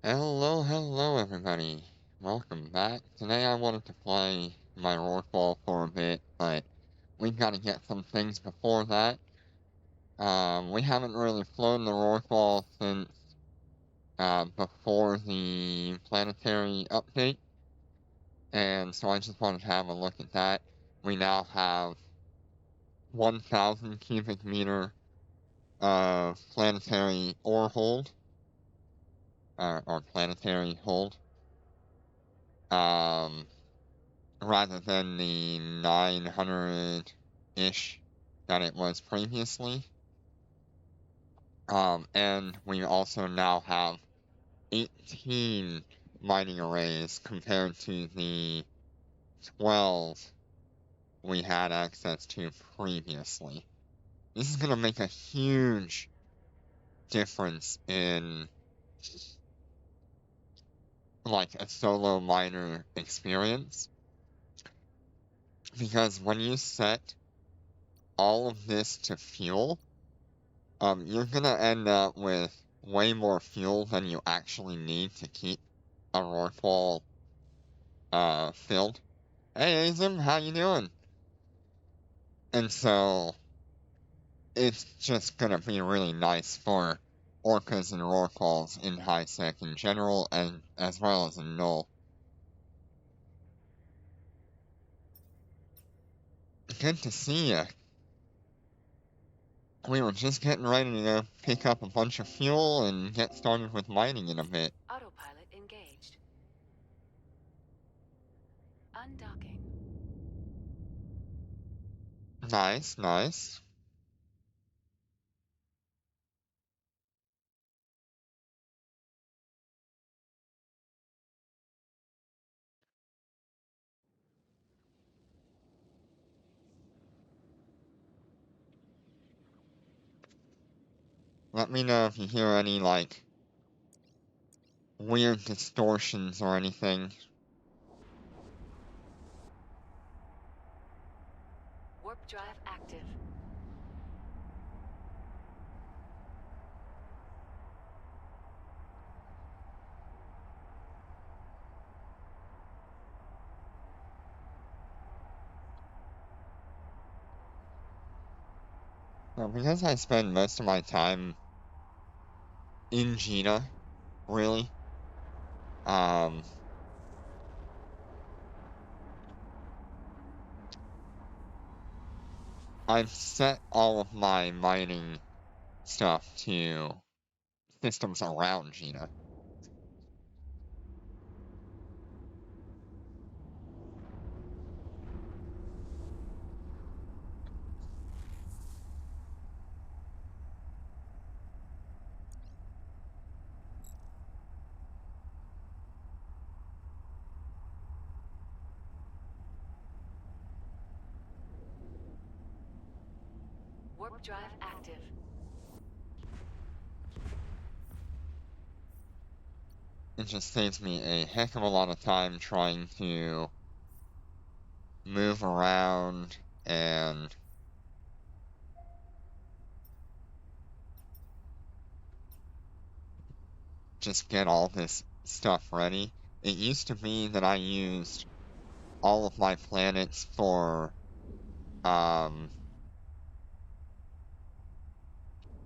Hello everybody. Welcome back. Today I wanted to play my Rorqual for a bit, but we've got to get some things before that. We haven't really flown the Rorqual since before the planetary update, and so I just wanted to have a look at that. We now have 1,000 cubic meter planetary ore hold, or planetary hold. Um, Rather than the 900-ish that it was previously. And we also now have 18 mining arrays compared to the 12 we had access to previously. This is going to make a huge difference in, like, a solo miner experience. Because when you set all of this to fuel, you're gonna end up with way more fuel than you actually need to keep a Rorqual, filled. Hey, Azim, how you doing? And so, it's just gonna be really nice for Orcas and Rorquals in high sec in general, and as well as in Null. Good to see ya. We were just getting ready to pick up a bunch of fuel and get started with mining in a bit. Autopilot engaged. Undocking. Nice, nice. Let me know if you hear any, like, weird distortions or anything. Warp drive active. Well, because I spend most of my time in Gina, really, um, I've set all of my mining stuff to systems around Gina. Warp drive active. It just saves me a heck of a lot of time trying to move around and just get all this stuff ready. It used to be that I used all of my planets um,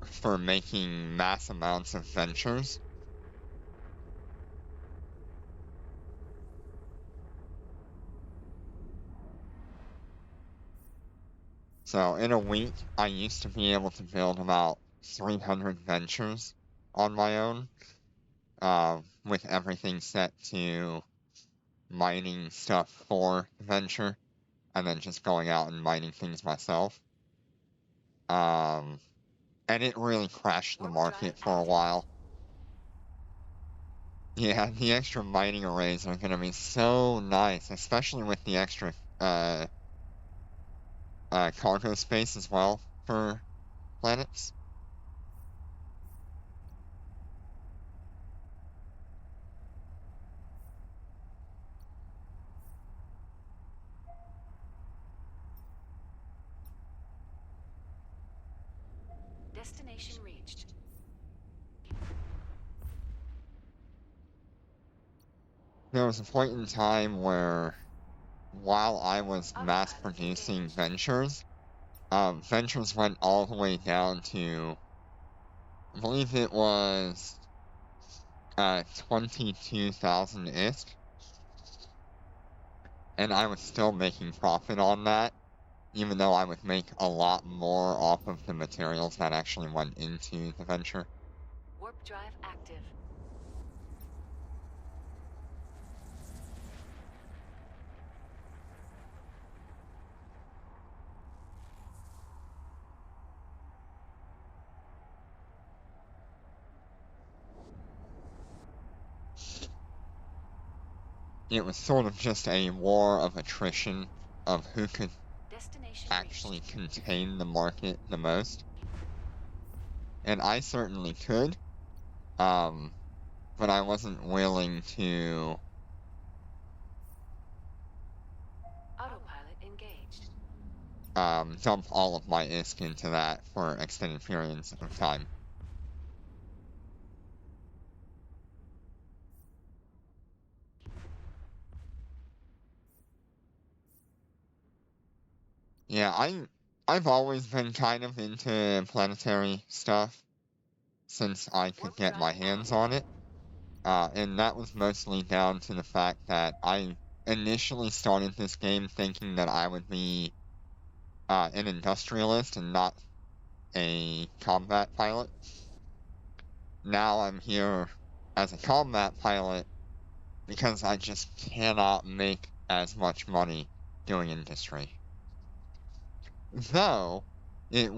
for making mass amounts of ventures. So in a week, I used to be able to build about 300 ventures on my own, with everything set to mining stuff for the venture, and then just going out and mining things myself. Um, and it really crashed the Warp drive market for a active. while. Yeah, the extra mining arrays are gonna be so nice, especially with the extra, cargo space as well for planets. Destination reached. there was a point in time where, while I was mass Autopilot producing engaged. Ventures went all the way down to, I believe it was 22,000 ISK, and I was still making profit on that, even though I would make a lot more off of the materials that actually went into the venture. Warp drive active. It was sort of just a war of attrition of who could Destination actually reached. contain the market the most. And I certainly could, but I wasn't willing to Autopilot engaged. dump all of my ISK into that for extended periods of time. Yeah, I've always been kind of into planetary stuff since I could Warp get my drive hands active. on it. And that was mostly down to the fact that I initially started this game thinking that I would be an industrialist and not a combat pilot. Now I'm here as a combat pilot because I just cannot make as much money doing industry. Though, it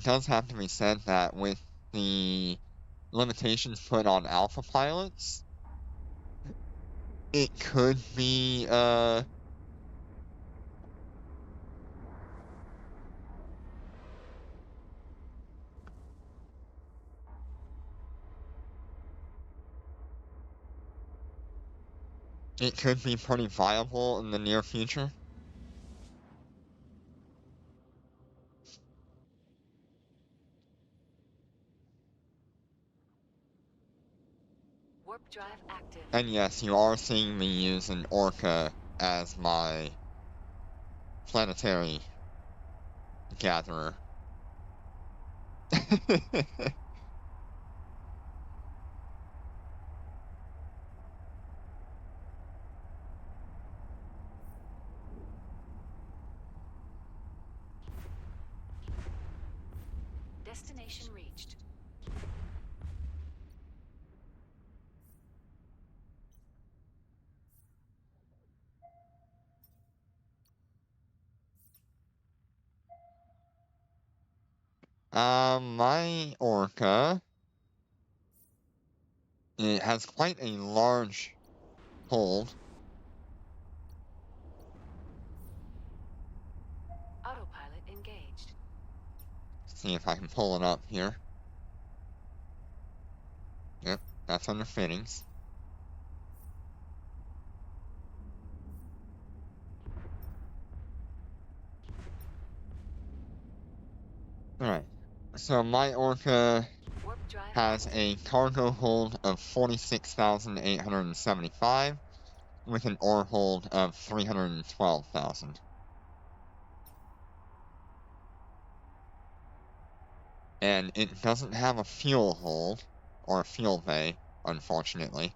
does have to be said that with the limitations put on alpha pilots, it could be, it could be pretty viable in the near future. Warp drive active. And yes, you are seeing me use an orca as my planetary gatherer. Destination reached. My orca, it has quite a large hold. Autopilot engaged. See if I can pull it up here. Yep, that's under fittings. Alright, so my orca Warp drive has active. a cargo hold of 46,875 with an ore hold of 312,000. And it doesn't have a fuel hold or a fuel bay, unfortunately.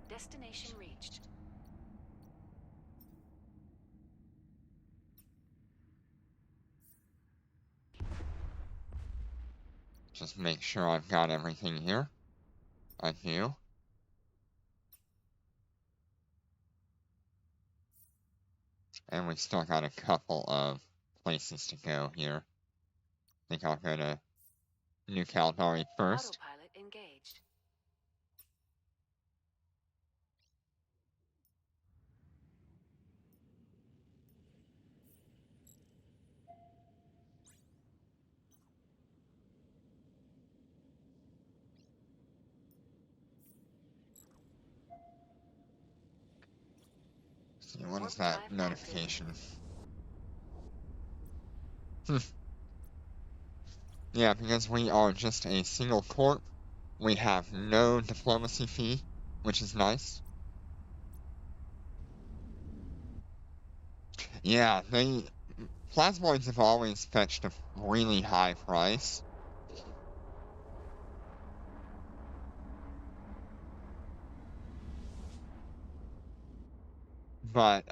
Destination reached. Just make sure I've got everything here. I do. And we still got a couple of places to go here. I think I'll go to New Caledonia first. Autopilot engaged. See, what Warp is that drive notification? Yeah, because we are just a single corp. We have no diplomacy fee, which is nice. Yeah, plasmoids have always fetched a really high price. But,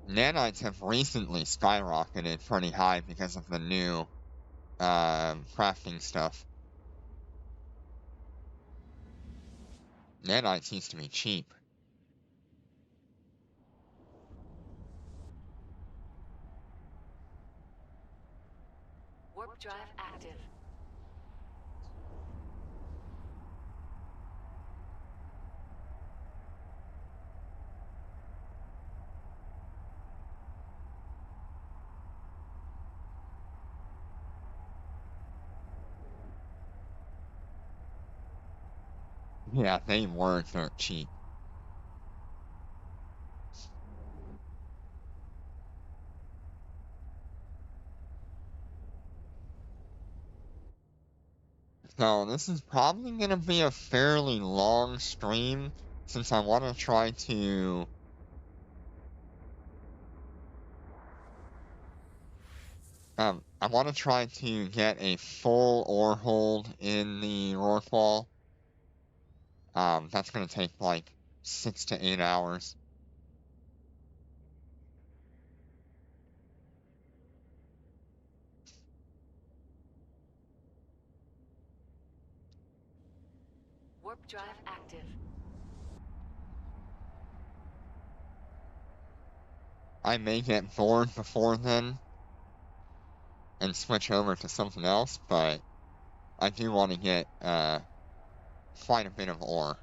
nanites have recently skyrocketed pretty high because of the new, crafting stuff. Nanites used to be cheap. Warp drive active. Yeah, they were dirt cheap. So this is probably gonna be a fairly long stream, since I want to try to I want to try to get a full ore hold in the Rorqual. That's gonna take like 6 to 8 hours. Warp drive active. I may get bored before then and switch over to something else, but I do want to get quite a bit of ore.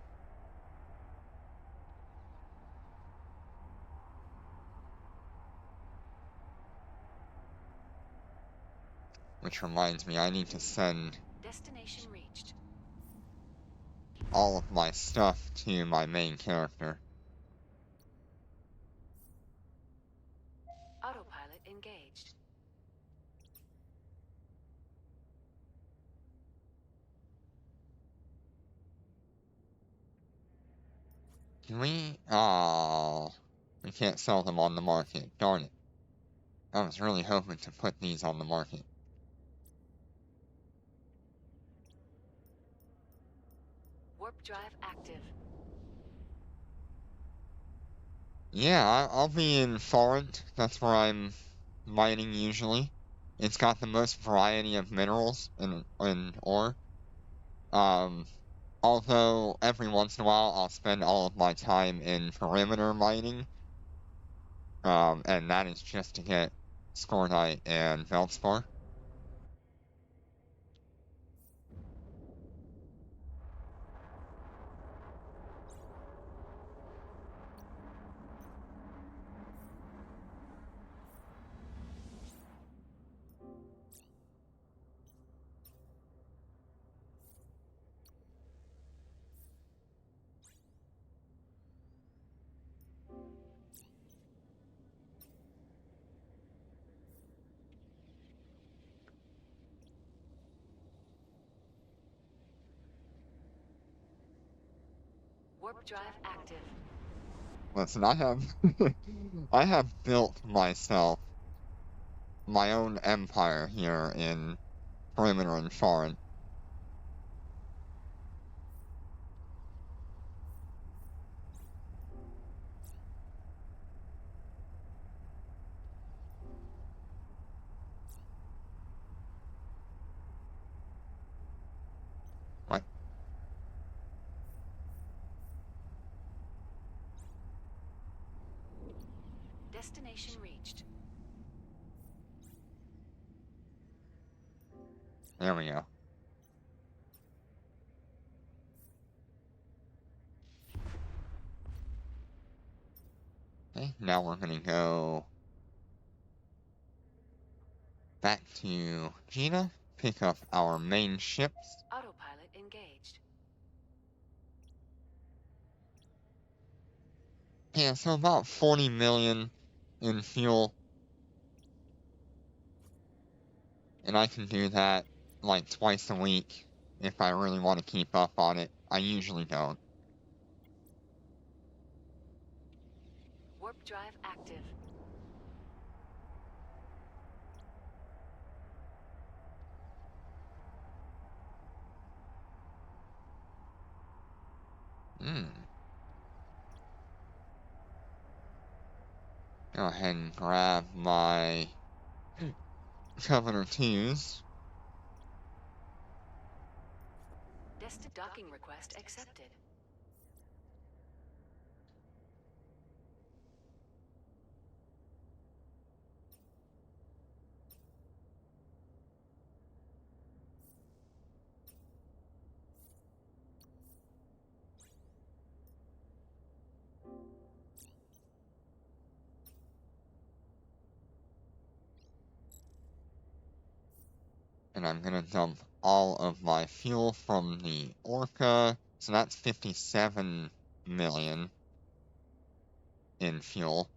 Which reminds me, I need to send Destination reached. all of my stuff to my main character. Autopilot engaged. Can we? Oh, we can't sell them on the market. Darn it. I was really hoping to put these on the market. Warp drive active. Yeah, I'll be in Forent. That's where I'm mining usually. It's got the most variety of minerals and ore. Um, although every once in a while I'll spend all of my time in perimeter mining. And that is just to get scorodite and feldspar. Warp drive active. Listen, I have I have built myself my own empire here in perimeter and foreign. What? Destination reached. There we go. Okay, now we're gonna go back to Gina, pick up our main ships. Autopilot engaged. Yeah, so about 40 million in fuel. And I can do that like twice a week if I really want to keep up on it. I usually don't. Warp drive active. Hmm. Go ahead and grab my Covenant 2s. Docking request accepted. And I'm gonna dump all of my fuel from the Orca. So that's 57 million in fuel.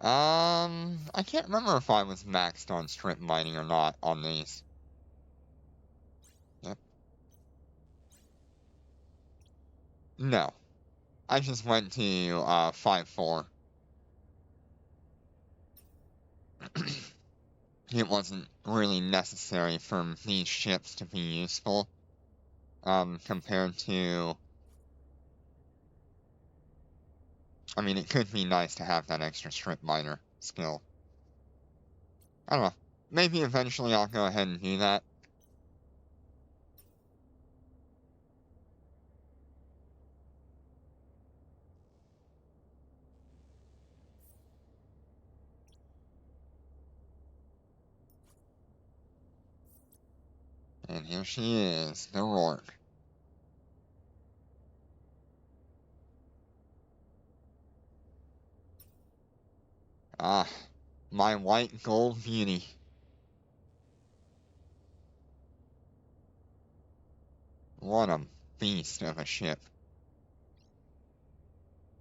I can't remember if I was maxed on strip mining or not on these. Yep. No. I just went to 5-4. It wasn't really necessary for these ships to be useful, compared to... I mean, it could be nice to have that extra strip miner skill. I don't know. Maybe eventually I'll go ahead and do that. And here she is, the Rork. Ah, my white gold beauty. What a beast of a ship.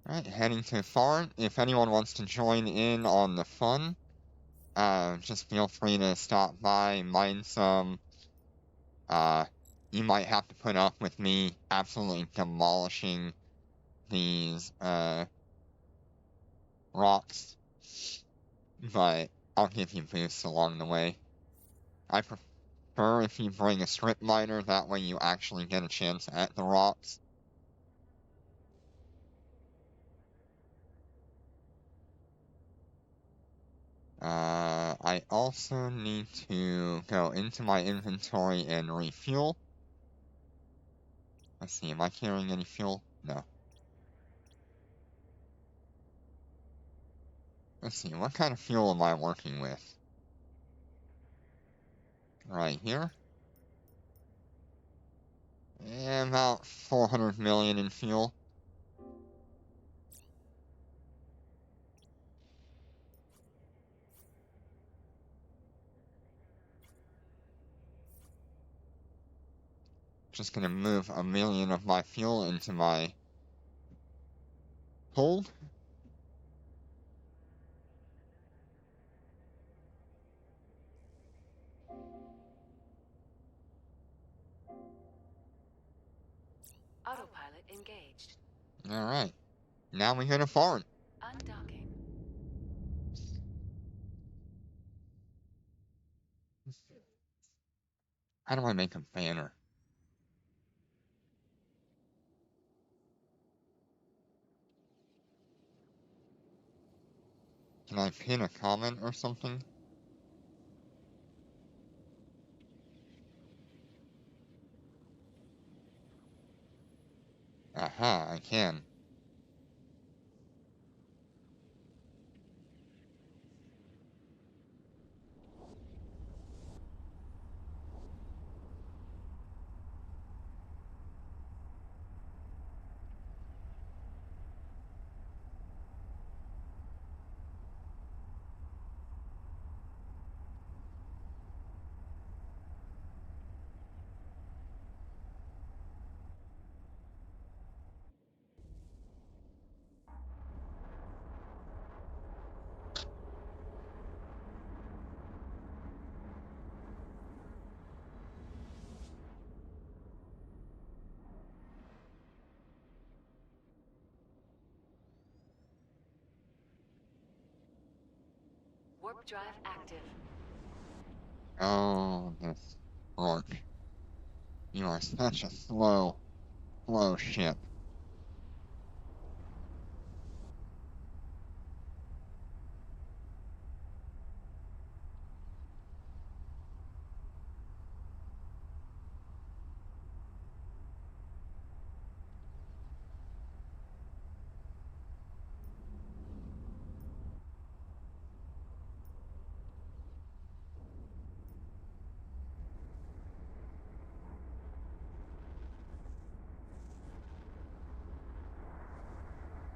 Alright, heading to Foreign. If anyone wants to join in on the fun, just feel free to stop by, mine some. You might have to put up with me absolutely demolishing these, rocks. But I'll give you boosts along the way. I prefer if you bring a strip miner, that way you actually get a chance at the rocks. I also need to go into my inventory and refuel. Let's see, am I carrying any fuel? No. Let's see, what kind of fuel am I working with? Right here. And about 400 million in fuel. Just gonna move 1 million of my fuel into my hold. Autopilot engaged. Alright. Now we go to foreign. Undocking. How do I make a banner? Can I pin a comment or something? Aha, I can. Warp drive active. Oh, this Rourke. You are such a slow ship.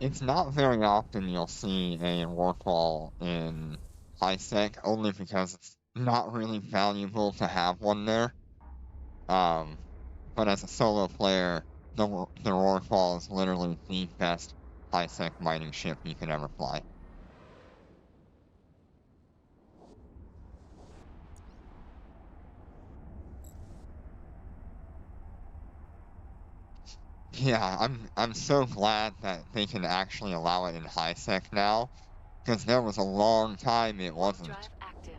It's not very often you'll see a Rorqual in high sec, only because it's not really valuable to have one there. Um, but as a solo player, the Rorqual is literally the best high sec mining ship you can ever fly. Yeah, I'm so glad that they can actually allow it in high sec now, because there was a long time it Warp wasn't. drive active.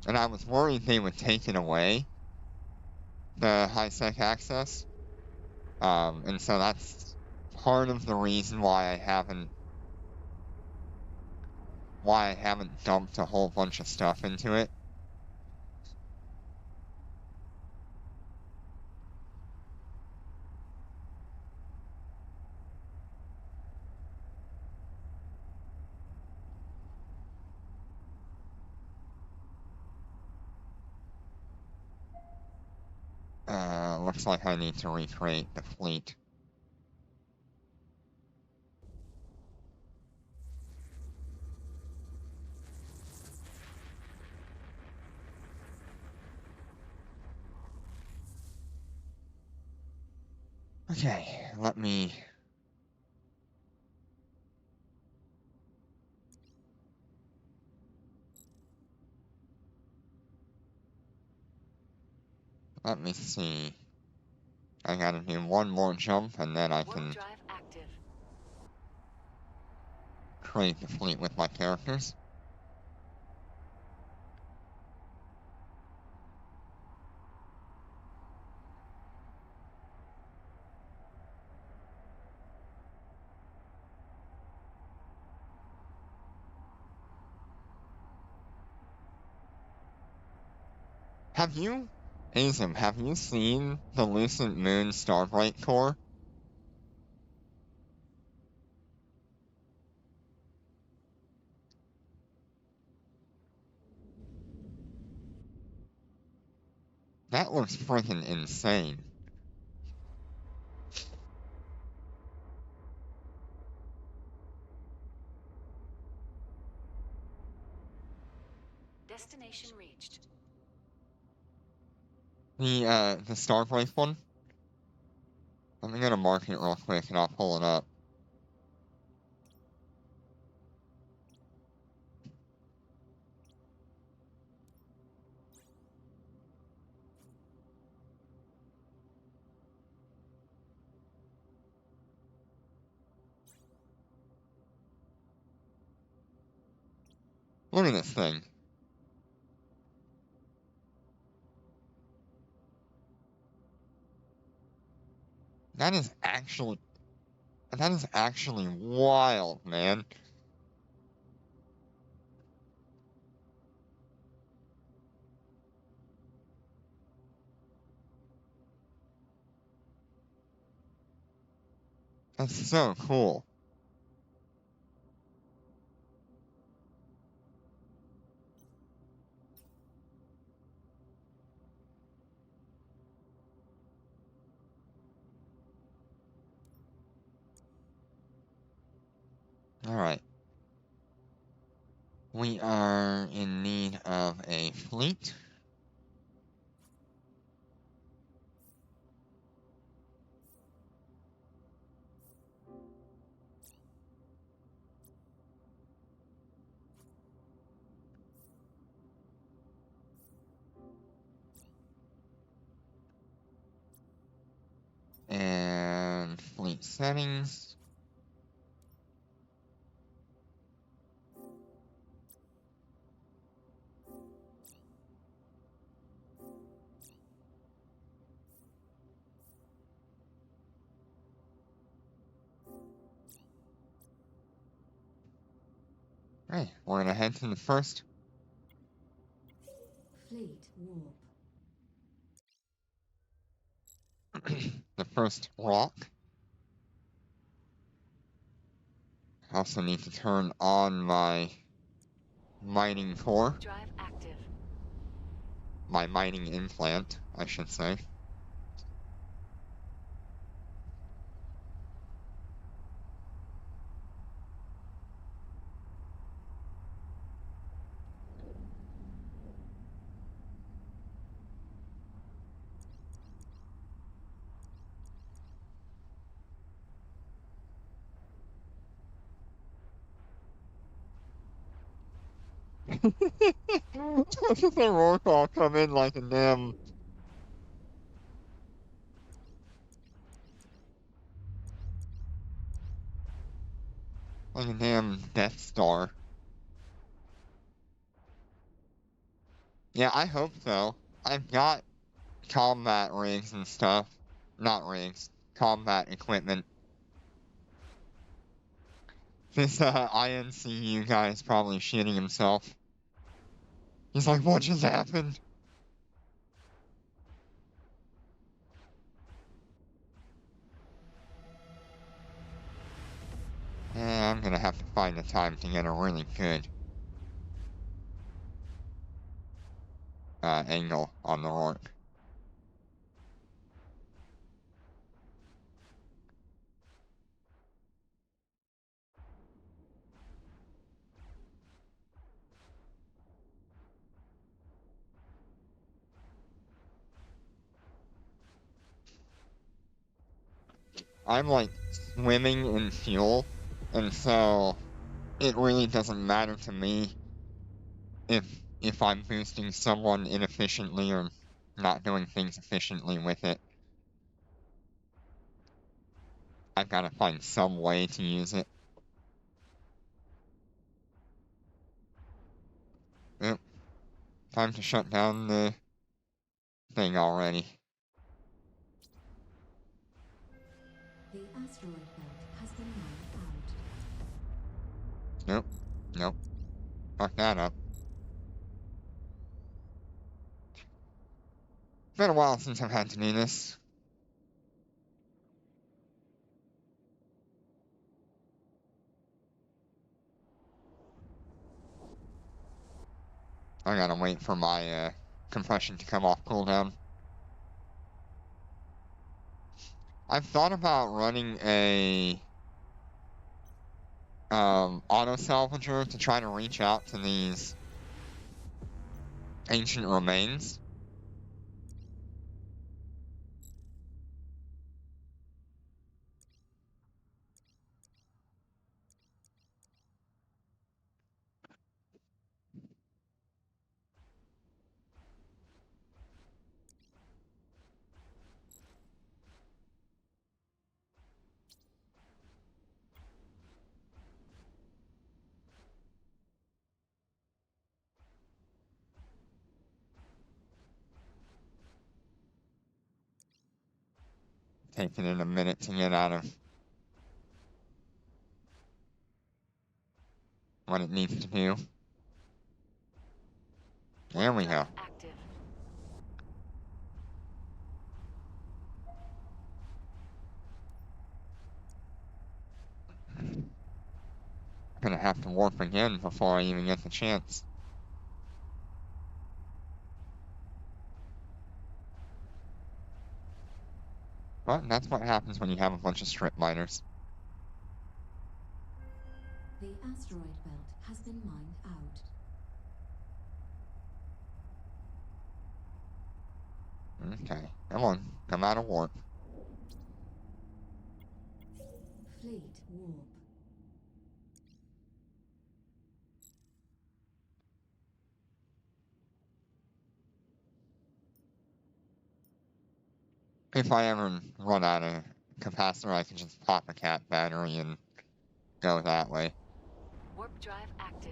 And I was worried they would take it away, the high sec access. And so that's part of the reason why I haven't dumped a whole bunch of stuff into it. Looks like I need to recreate the fleet. Okay, let me see. I gotta do one more jump and then I Warp can drive active. create the fleet with my characters. Azim, have you seen the Lucent Moon Starbright core? That looks freaking insane. Destination reached. The Starbright one? Let me go to market real quick and I'll pull it up. Look at this thing. That is actually wild, man. That's so cool. Alright. We are in need of a fleet. And fleet settings. Okay, we're gonna head to the first Fleet warp. the first rock. I also need to turn on my mining core, Drive active. my mining implant, I should say. The Rorqual come in like a damn Death Star. Yeah, I hope so. I've got combat rigs and stuff. Not rigs, combat equipment. This INCU guy is probably shitting himself. He's like, what just happened? I'm gonna have to find the time to get a really good angle on the Rourke. I'm like swimming in fuel, and so it really doesn't matter to me if I'm boosting someone inefficiently or not doing things efficiently with it. I've got to find some way to use it. Yep. Time to shut down the thing already. The asteroid belt has been mined out. Nope. Nope. Fuck that up. Been a while since I've had to do this. I gotta wait for my compression to come off cooldown. I've thought about running a auto salvager to try to reach out to these ancient remains. Taking it a minute to get out of what it needs to do. There we go. Drive active. Gonna have to warp again before I even get the chance. But that's what happens when you have a bunch of strip miners. The asteroid belt has been mined out. Okay, come on, come out of warp. Fleet warp. If I ever run out of capacitor, I can just pop a cat battery and go that way. Warp drive active.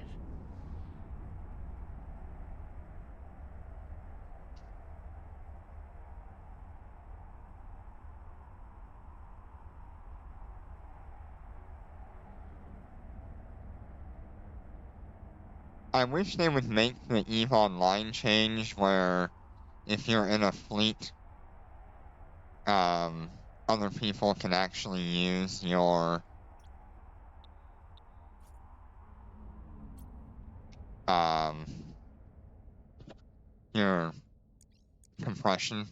I wish they would make the EVE Online change where if you're in a fleet, other people can actually use um, your compression.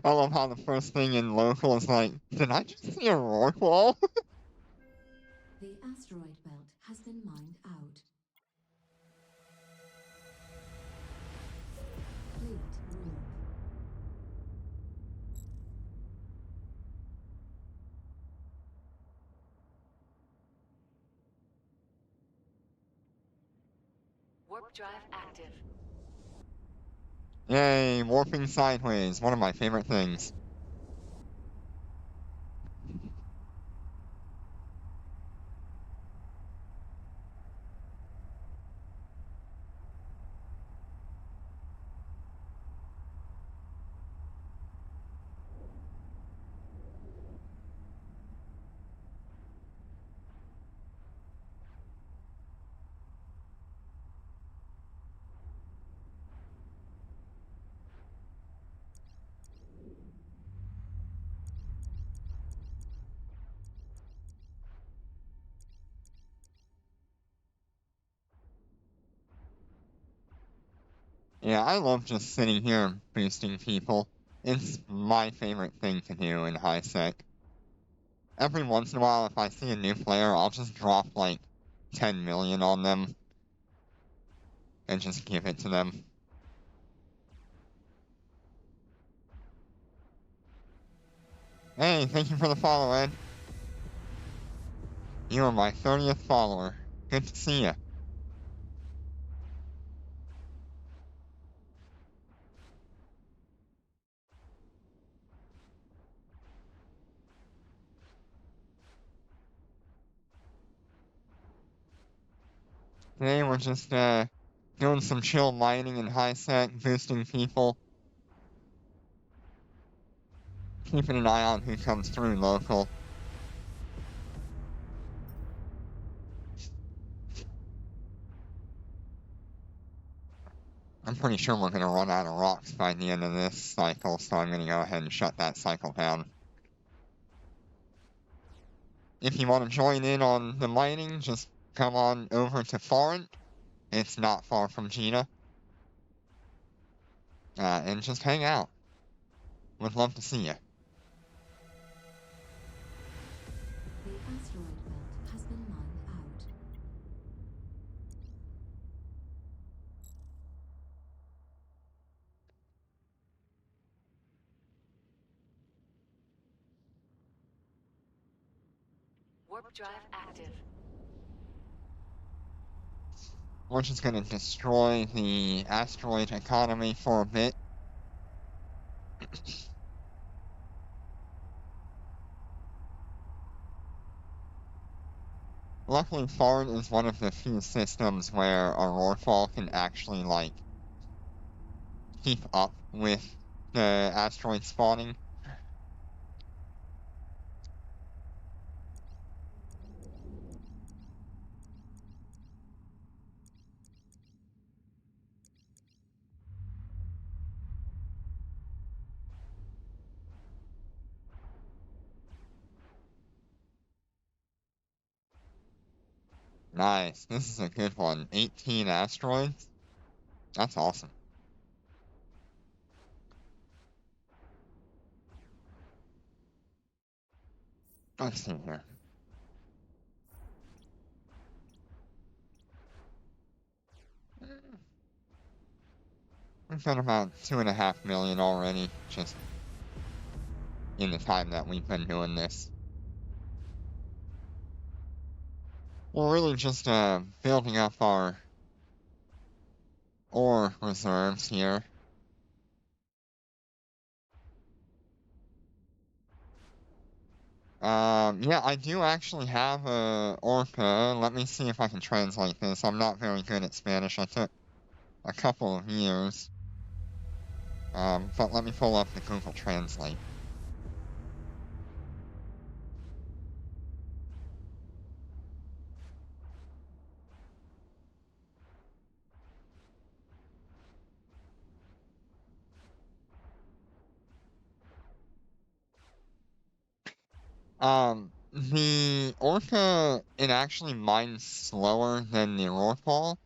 I love how the first thing in local is like, did I just see a Rorqual? The asteroid belt has been mined out. Fleet rule. Warp drive active. Yay, warping sideways, one of my favorite things. Yeah, I love just sitting here and boosting people. It's my favorite thing to do in high sec. Every once in a while, if I see a new player, I'll just drop like 10 million on them and just give it to them. Hey, thank you for the follow, Ed. You are my 30th follower. Good to see you. Today we're just doing some chill mining in high sec, boosting people, keeping an eye on who comes through local. I'm pretty sure we're gonna run out of rocks by the end of this cycle, so I'm gonna go ahead and shut that cycle down. If you want to join in on the mining, just come on over to Foreign. It's not far from Gina. And just hang out. Would love to see you. The asteroid belt has been mined out. Warp drive active. We're just gonna destroy the asteroid economy for a bit. Luckily, Foreign is one of the few systems where a Rorqual can actually, like, keep up with the asteroid spawning. Nice, this is a good one. 18 asteroids? That's awesome. Let's see here. We've got about 2.5 million already, just in the time that we've been doing this. We're really just building up our ore reserves here. Yeah, I do actually have a orca. Let me see if I can translate this. I'm not very good at Spanish. I took a couple of years. But let me pull up the Google Translate. The orca, it actually mines slower than the Rorqual,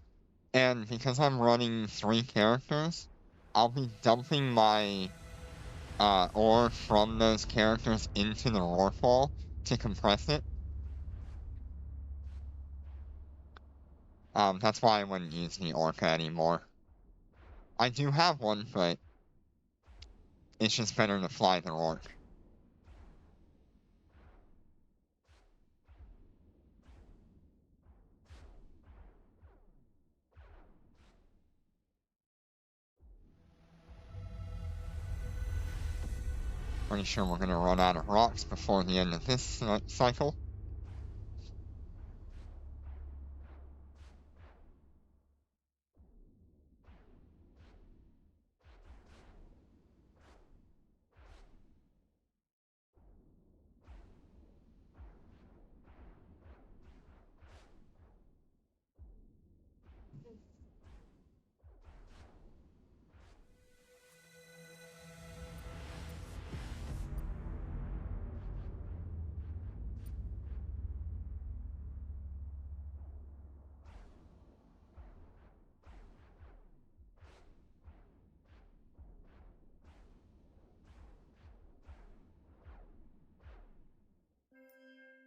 and because I'm running 3 characters, I'll be dumping my ore from those characters into the Rorqual to compress it. That's why I wouldn't use the orca anymore. I do have one, but it's just better to fly the Rork. Pretty sure we're gonna run out of rocks before the end of this cycle.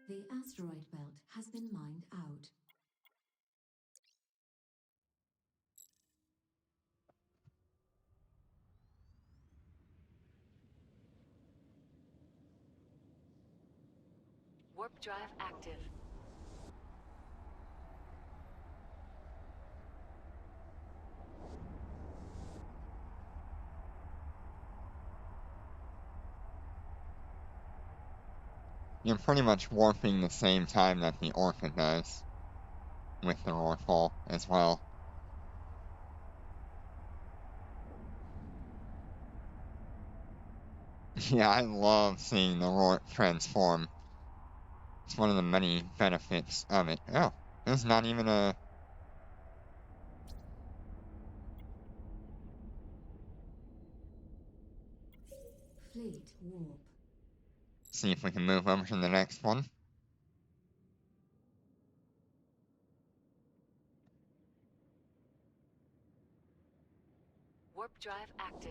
The asteroid belt has been mined out. Warp drive active. You're pretty much warping the same time that the orca does, with the Rorqual as well. Yeah, I love seeing the Rork transform. It's one of the many benefits of it. Oh, there's not even a... Fleet warp. See if we can move over to the next one. Warp drive active.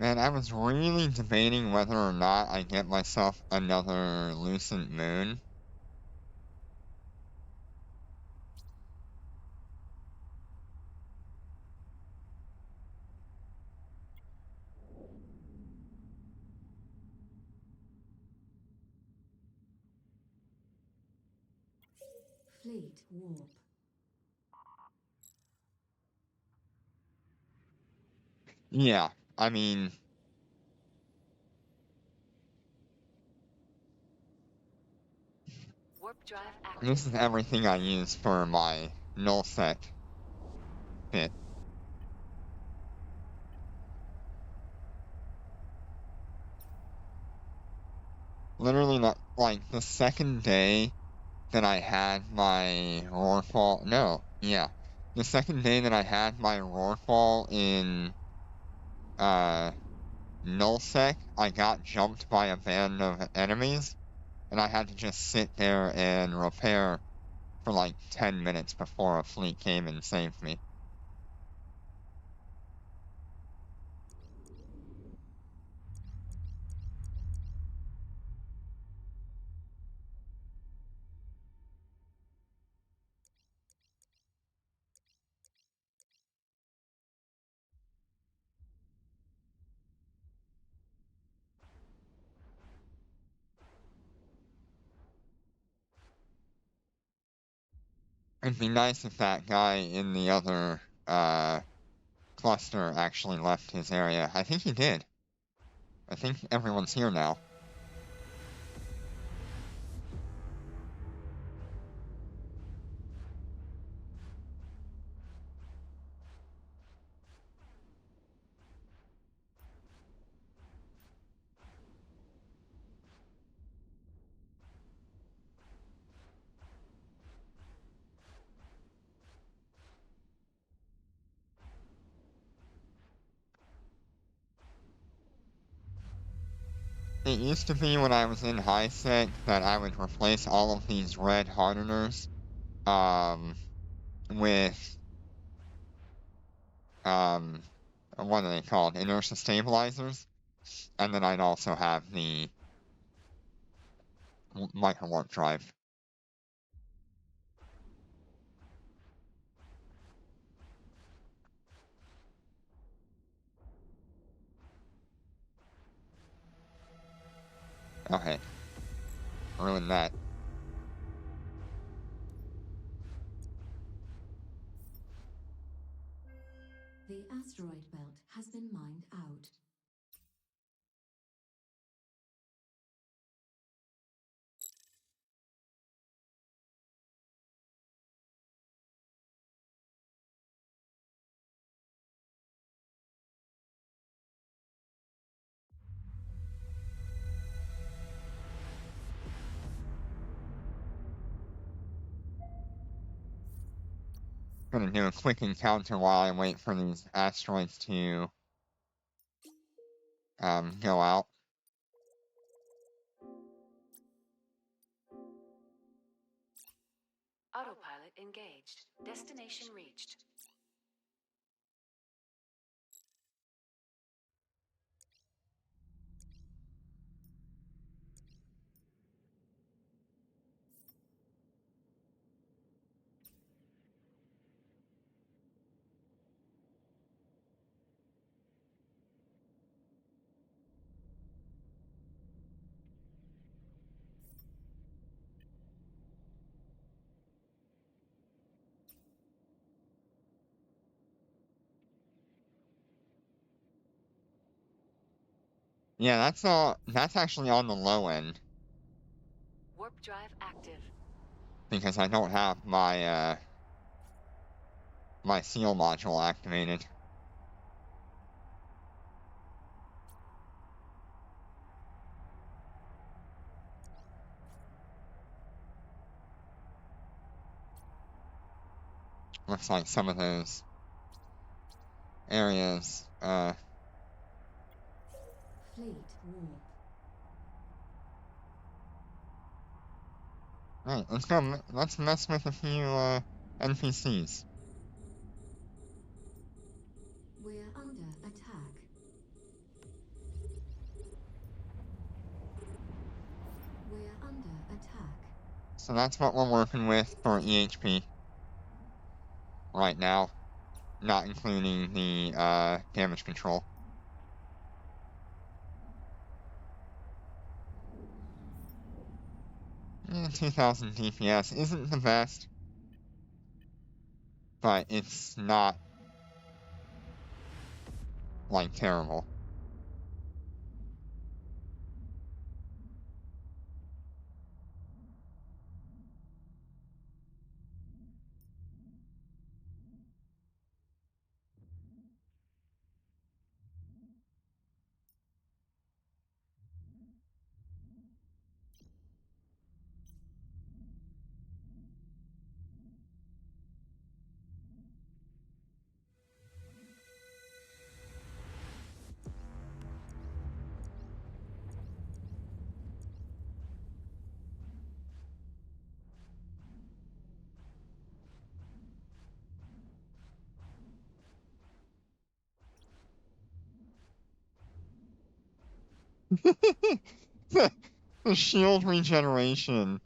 Man, I was really debating whether or not I get myself another Lucent Moon. Fleet warp. Yeah, I mean... Warp drive active. This is everything I use for my nullsec bit. Literally, not, like, the second day that I had my Rorqual... No, yeah. The second day that I had my Rorqual in, nullsec, I got jumped by a band of enemies, and I had to just sit there and repair for like 10 minutes before a fleet came and saved me. It'd be nice if that guy in the other, cluster actually left his area. I think he did. I think everyone's here now. It used to be when I was in high sec that I would replace all of these red hardeners, with, what are they called? Inertia stabilizers. And then I'd also have the micro warp drive. Okay. Ruin that. The asteroid belt has been mined out. Gonna do a quick encounter while I wait for these asteroids to, go out. Autopilot engaged. Destination reached. Yeah, that's actually on the low end, Warp drive active. because I don't have my, my seal module activated. Looks like some of those areas, Fleet warp. right, let's mess with a few, NPCs. We're under attack. We're under attack. So that's what we're working with for EHP right now, not including the, damage control. 2000 DPS isn't the best, but it's not, like, terrible. The shield regeneration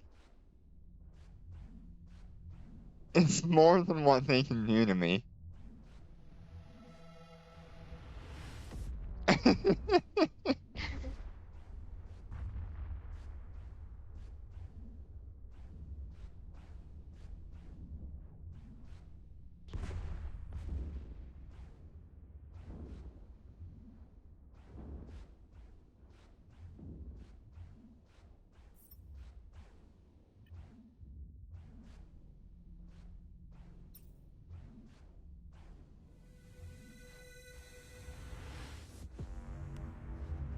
is more than what they can do to me.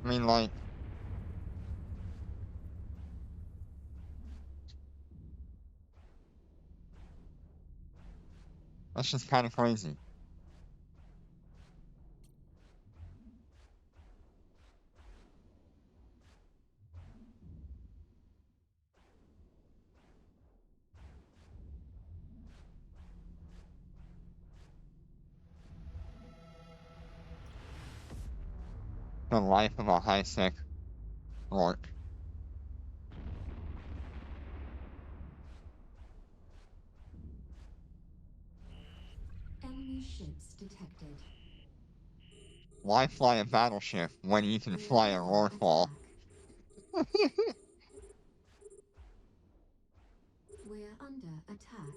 I mean, like, that's just kind of crazy. The life of a high-sec orc. Enemy ships detected. Why fly a battleship when you can fly a Rorqual? We're under attack.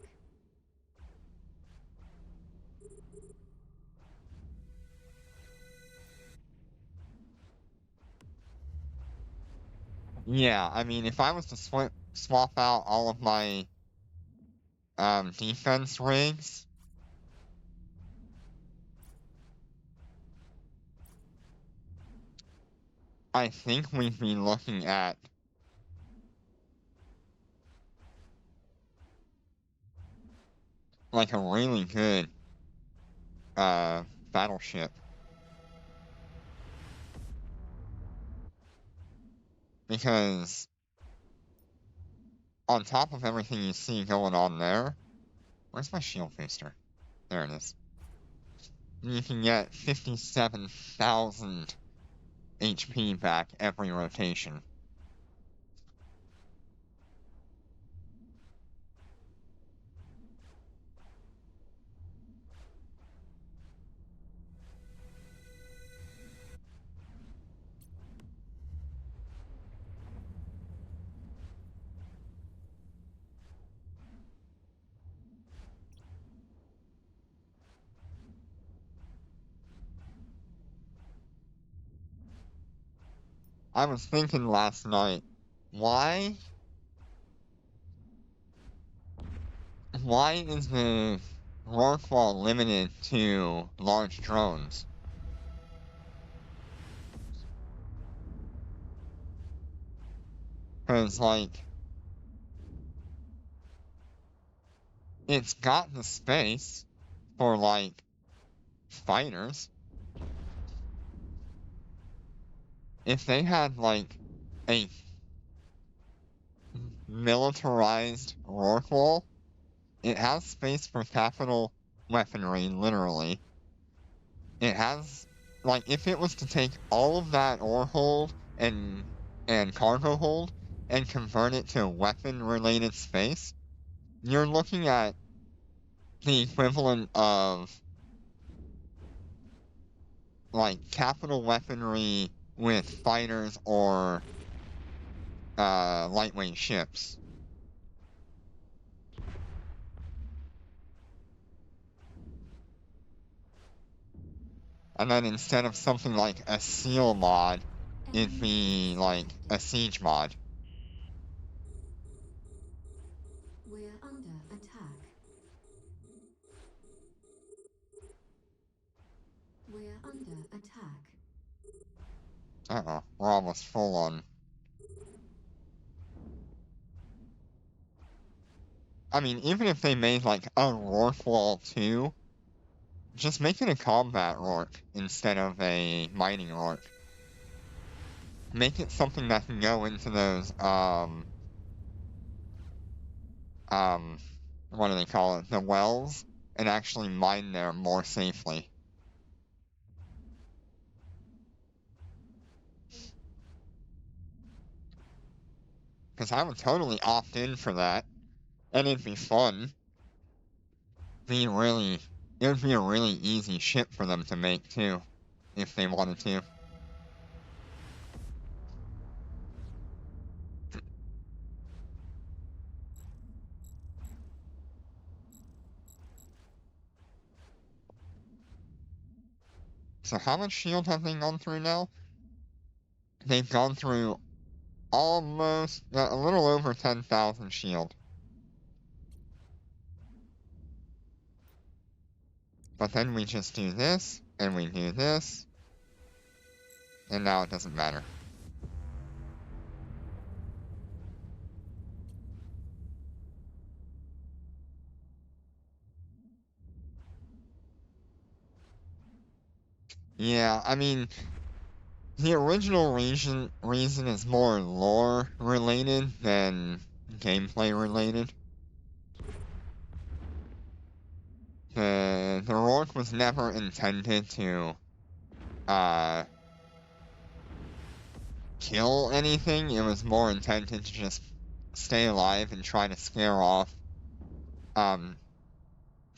Yeah, I mean, if I was to swap out all of my defense rigs, I think we'd be looking at like a really good battleship. Because on top of everything you see going on there, where's my shield booster? There it is. You can get 57,000 HP back every rotation. I was thinking last night, why is the Rorqual limited to large drones? Because, like, it's got the space for, like, fighters. If they had, like, a militarized Rorqual, it has space for capital weaponry, literally. It has, like, if it was to take all of that ore hold and cargo hold and convert it to weapon-related space, you're looking at the equivalent of, like, capital weaponry with fighters or lightweight ships. And then instead of something like a seal mod, it'd be like a siege mod. We're under attack. We're under attack. Uh-oh, we're almost full on. I mean, even if they made like a Rorqual 2, just make it a combat Rork instead of a mining Rork. Make it something that can go into those, what do they call it? The wells, and actually mine there more safely. Because I would totally opt in for that, and it'd be fun. It would be a really easy ship for them to make too, if they wanted to. So how much shield have they gone through now? They've gone through almost, a little over 10,000 shield. But then we just do this, and we do this, and now it doesn't matter. Yeah, I mean, the original reason is more lore related than gameplay related. The Rorqual was never intended to kill anything. It was more intended to just stay alive and try to scare off um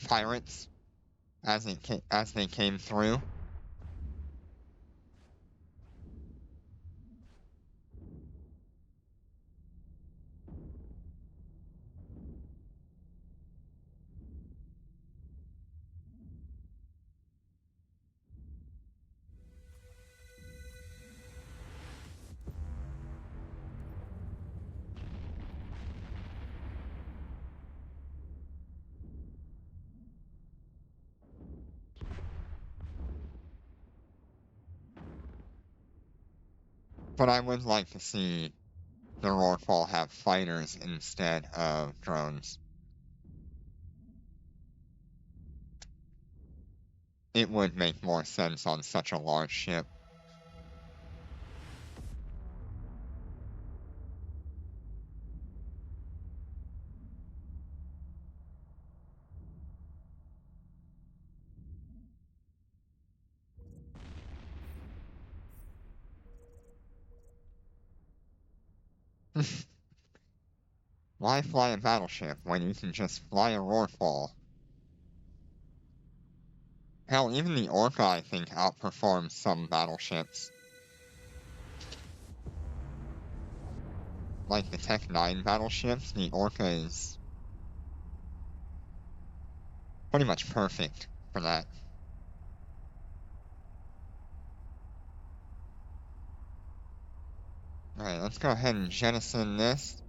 pirates as they came through. But I would like to see the Rorqual have fighters instead of drones. It would make more sense on such a large ship. Why fly a battleship when you can just fly a Rorqual? Hell, even the Orca, I think, outperforms some battleships. Like the Tech 9 battleships, the Orca is pretty much perfect for that. Alright, let's go ahead and jettison this.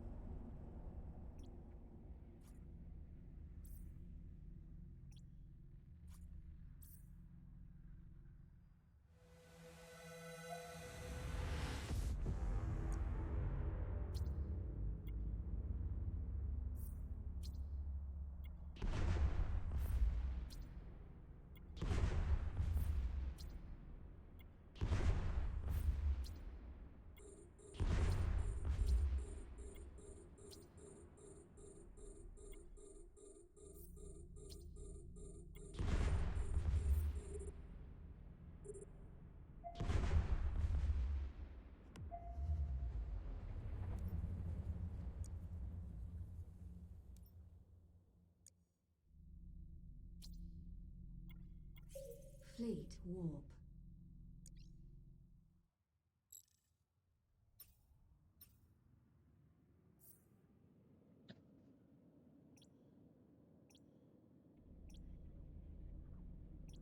Fleet warp.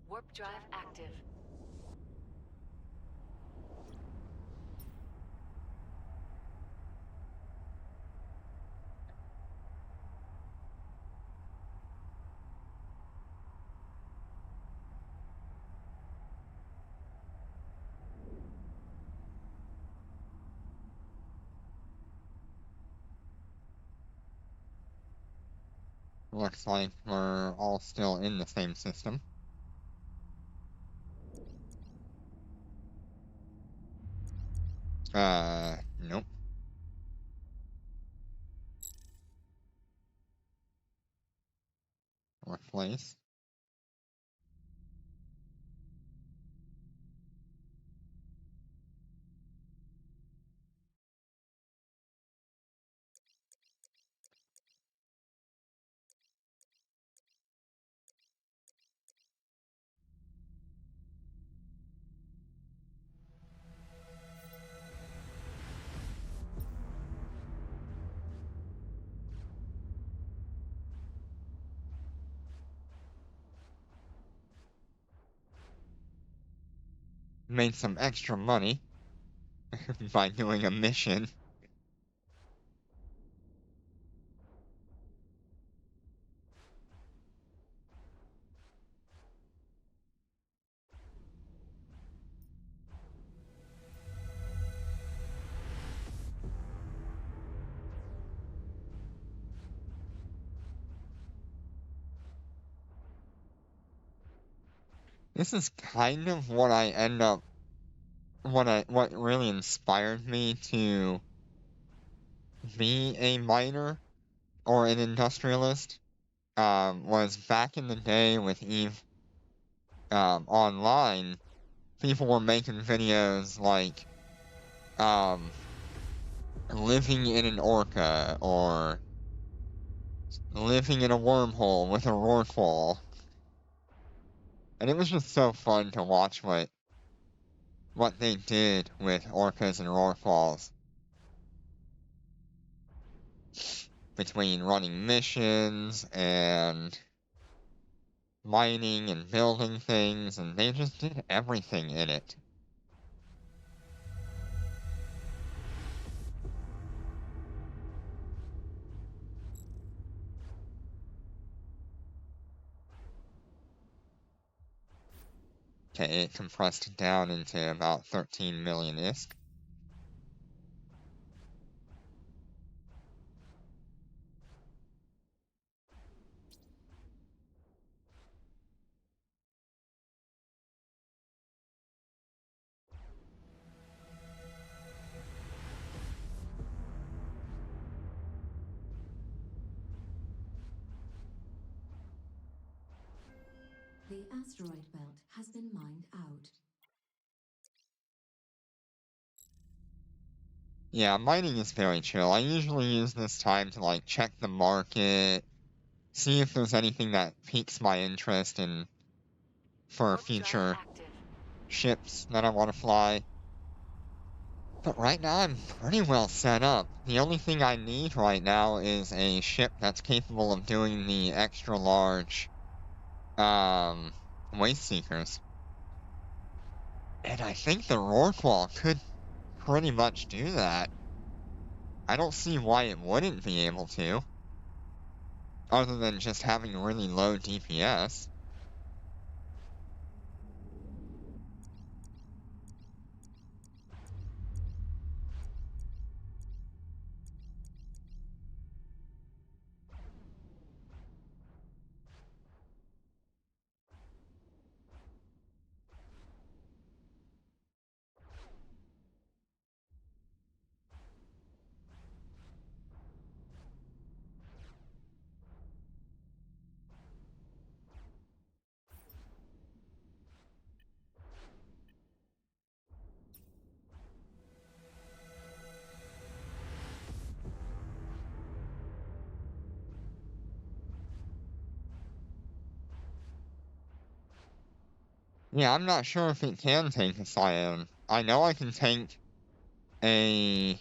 Warp drive active. Looks like we're all still in the same system. Nope. Replace. made some extra money by doing a mission. This is kind of what I end up what really inspired me to be a miner or an industrialist. Was back in the day with Eve online, people were making videos like um living in an orca or living in a wormhole with a Rorqual. And it was just so fun to watch what they did with orcas and Rorquals. Between running missions and mining and building things, and they just did everything in it. Okay, it compressed down into about 13 million ISK. The asteroid belt has been mined out. Yeah, mining is very chill. I usually use this time to like check the market, see if there's anything that piques my interest in for Warp drive future active. ships that I want to fly. But right now I'm pretty well set up. The only thing I need right now is a ship that's capable of doing the extra large waste seekers. And I think the Rorqual could pretty much do that. I don't see why it wouldn't be able to, other than just having really low DPS. Yeah, I'm not sure if it can tank a Scion. I know I can tank a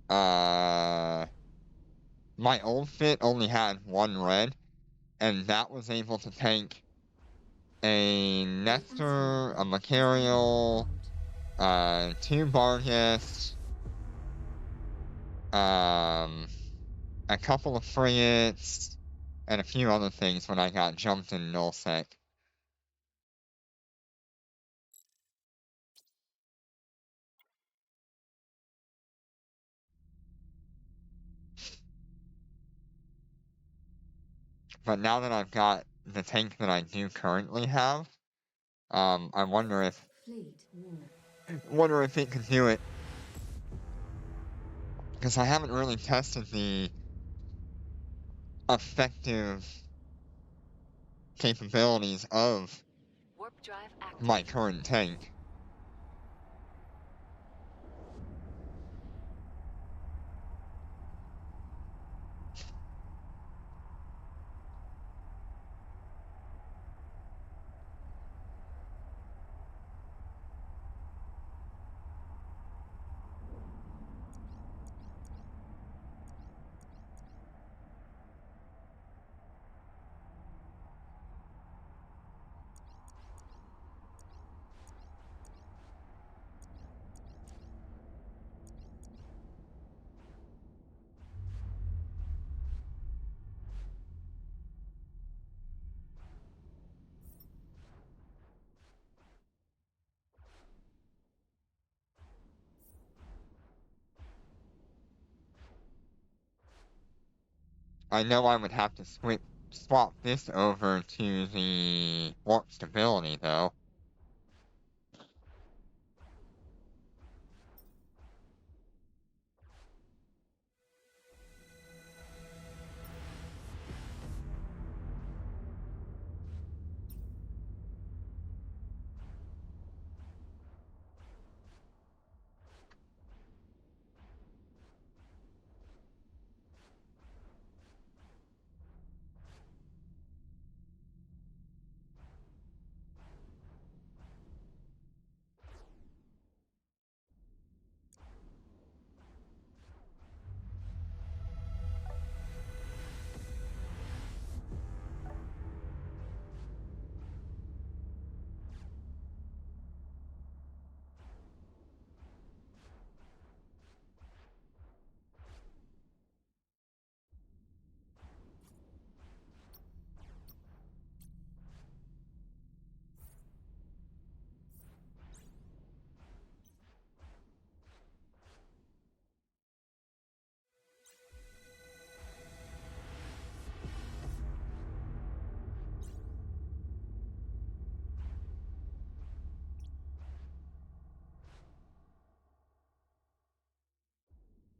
uh my old fit only had one red, and that was able to tank a The asteroid Nestor, a belt has been Macarial, mined out. 2 Barghest, um, a couple of frigates, and a few other things when I got jumped in nullsec. But now that I've got the tank that I do currently have, I Fleet war. wonder if it can do it. Because I haven't really tested the effective capabilities of Warp drive active. my current tank. I know I would have to swap this over to the warp stability, though.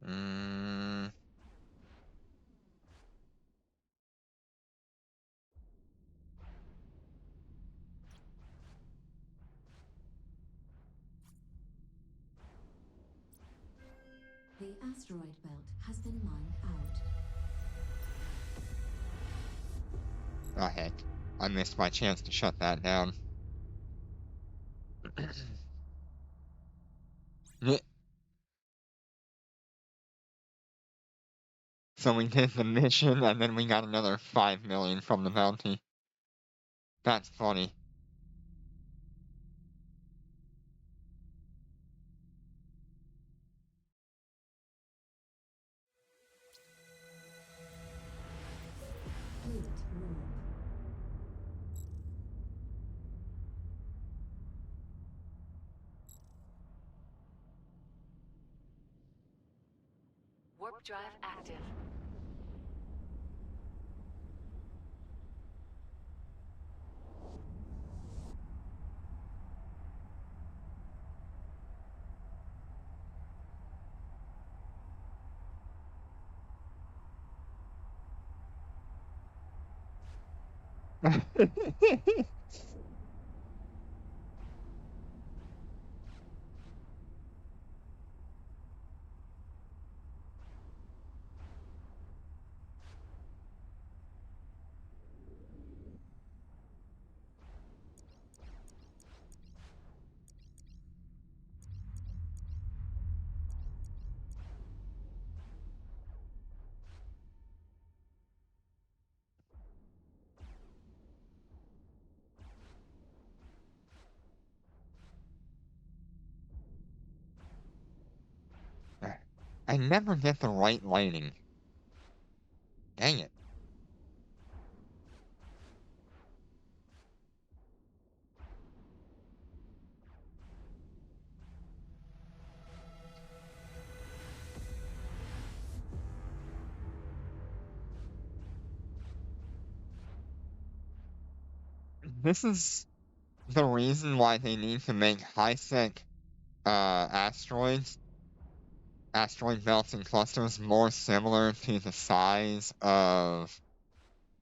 Mm, The asteroid belt has been mined out. oh heck. I missed my chance to shut that down. Yeah, so we did the mission, and then we got another 5 million from the bounty. That's funny. Fleet warp. Warp drive active. I never get the right lighting. Dang it. This is the reason why they need to make high-sec asteroid belts and clusters more similar to the size of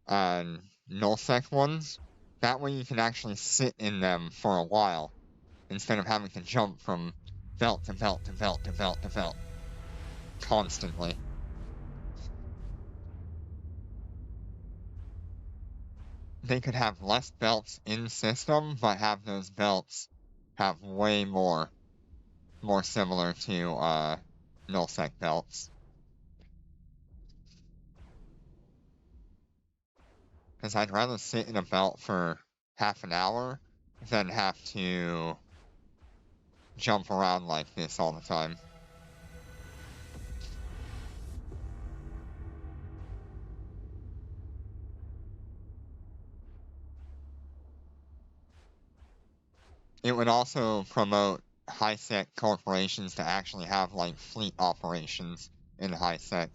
uh, nullsec ones. That way you can actually sit in them for a while instead of having to jump from belt to belt to belt to belt to belt constantly. They could have less belts in system, but have those belts have way more similar to nullsec belts. Because I'd rather sit in a belt for half an hour than have to jump around like this all the time. It would also promote high-sec corporations to actually have like fleet operations in high-sec.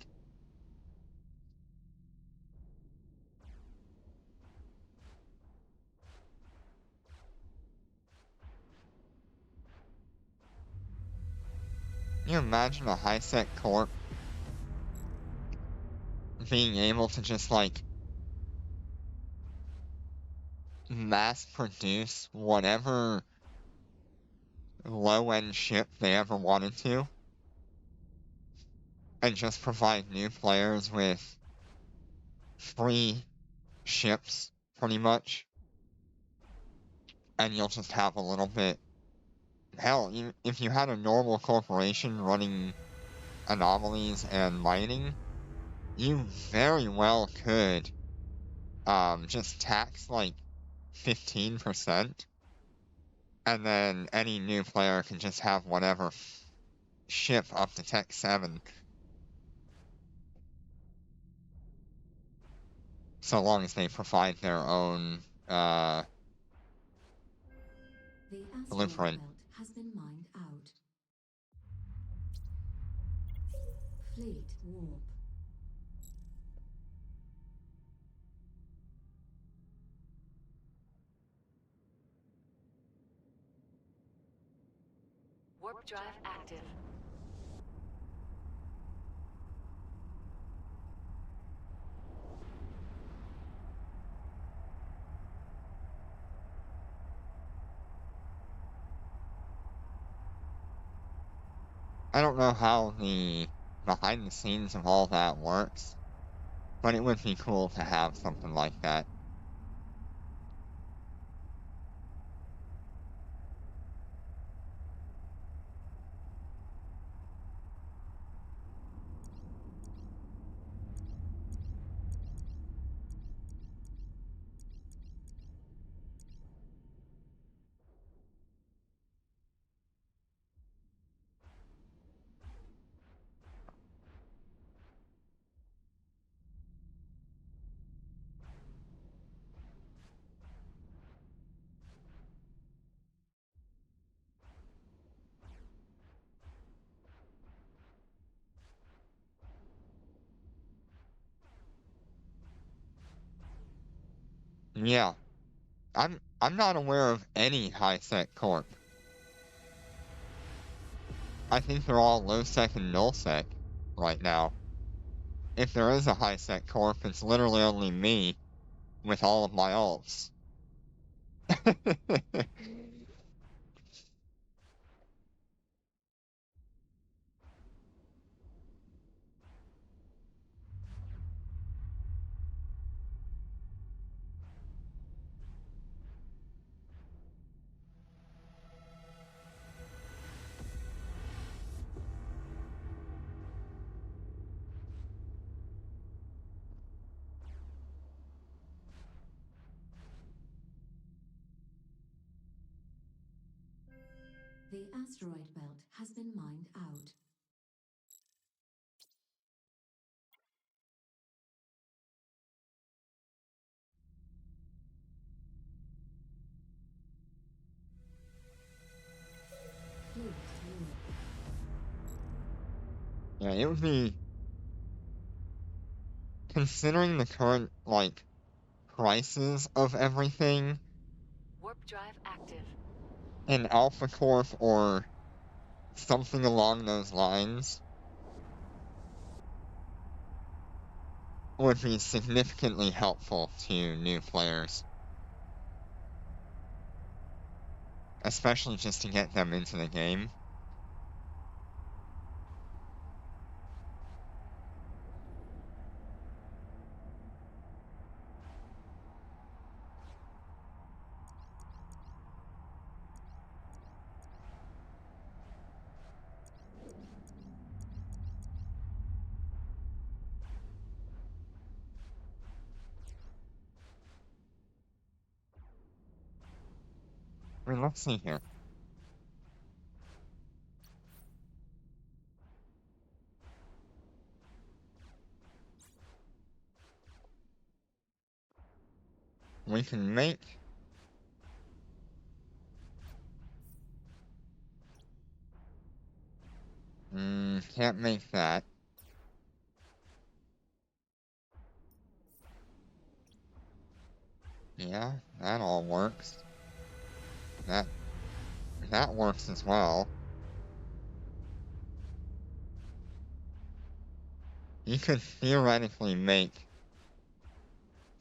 you imagine a high-sec corp being able to just, like, mass produce whatever low-end ship they ever wanted to, and just provide new players with free ships, pretty much, and you'll just have a little bit. Hell, if you had a normal corporation running anomalies and mining, you very well could just tax like 15%, and then any new player can just have whatever ship up to Tech 7, so long as they provide their own The asteroid blueprint. belt has been mined out. Fleet warp. Warp drive active. I don't know how the behind the scenes of all that works, but it would be cool to have something like that. Yeah, I'm not aware of any high-sec corp. I think they're all low-sec and null-sec right now. If there is a high-sec corp, it's literally only me with all of my alts. The asteroid belt has been mined out. Fleet warp. Yeah, it would be, considering the current, like, prices of everything, Warp drive active. an Alpha Corp or something along those lines would be significantly helpful to new players. Especially just to get them into the game. I mean, let's see here. We can make... can't make that. Yeah, that all works. That works as well. you could theoretically make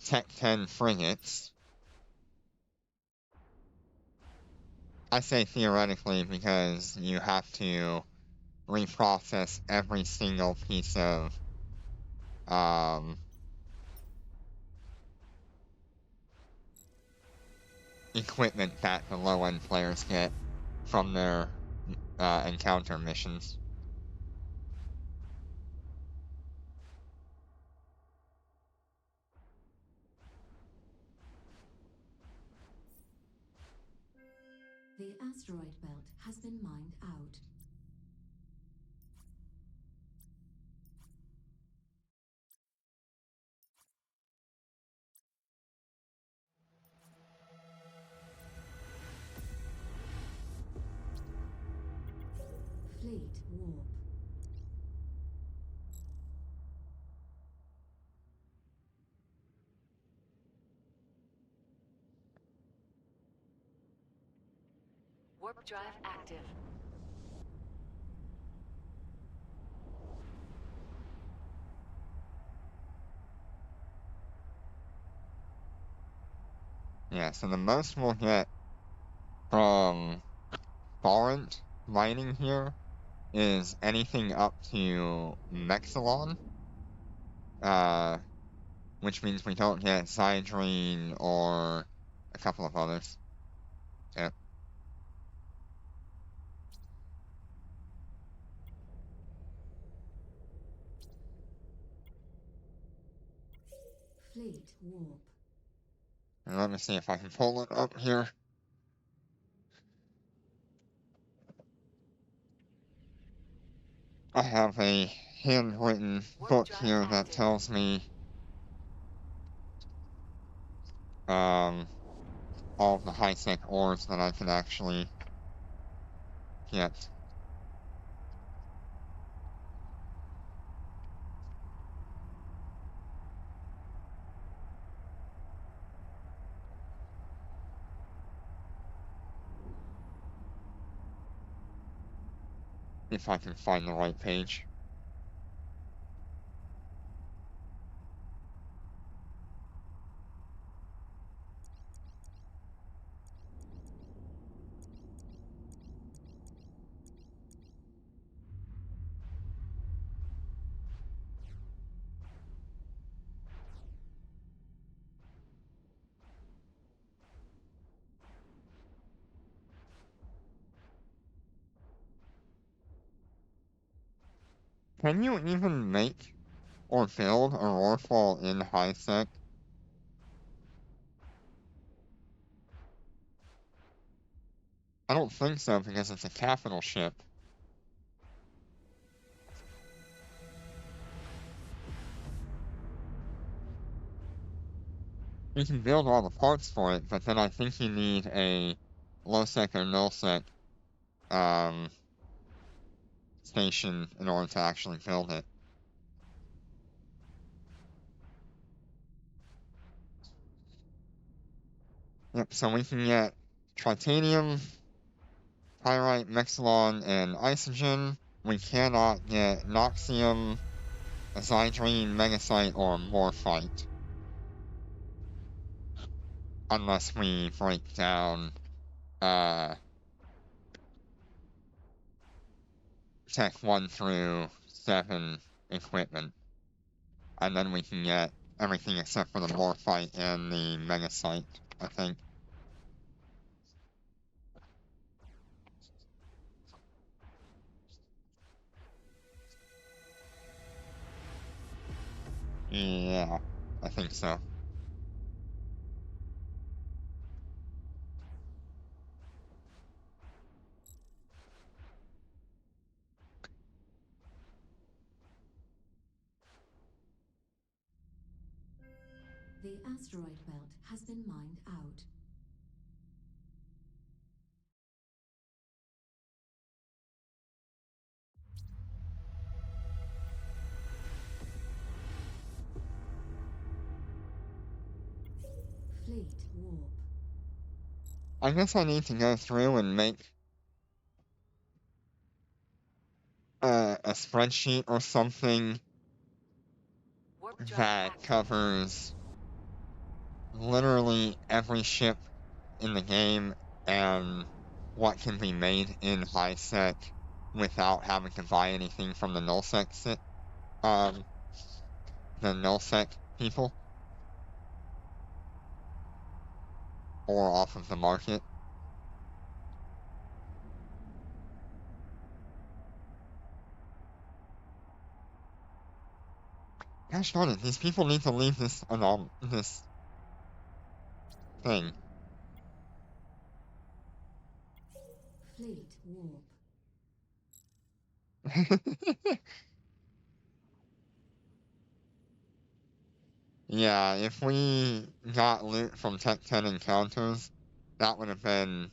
Tech 10 frigates. I say theoretically because you have to reprocess every single piece of equipment that the low-end players get from their encounter missions. The asteroid belt has been mined out. Fleet warp. Warp drive active. Yeah, so the most we'll get from foreign mining here is anything up to Mexilon, which means we don't get Zydrine or a couple of others. Yep. Fleet warp. And let me see if I can pull it up here. I have a handwritten book here that tells me all of the high-tech ores that I can actually get. If I can find the right page. Can you even make or build a Rorqual in high-tech? I don't think so because it's a capital ship. You can build all the parts for it, but then I think you need a low-sec or null-sec station in order to actually build it. Yep, so we can get tritanium, pyrite, mexilon, and isogen. We cannot get noxium, zydrine, megasite, or morphite. Unless we break down Tech 1 through 7 equipment. And then we can get everything except for the morphite and the megasite, I think. Yeah, I think so. The asteroid belt has been mined out. Fleet warp. I guess I need to go through and make a spreadsheet or something Warp drive that active. covers literally every ship in the game and what can be made in high sec without having to buy anything from the um, the nullsec people or off of the market. Gosh darn it, these people need to leave this this thing. Fleet warp. Yeah, if we got loot from Tech 10 encounters, that would have been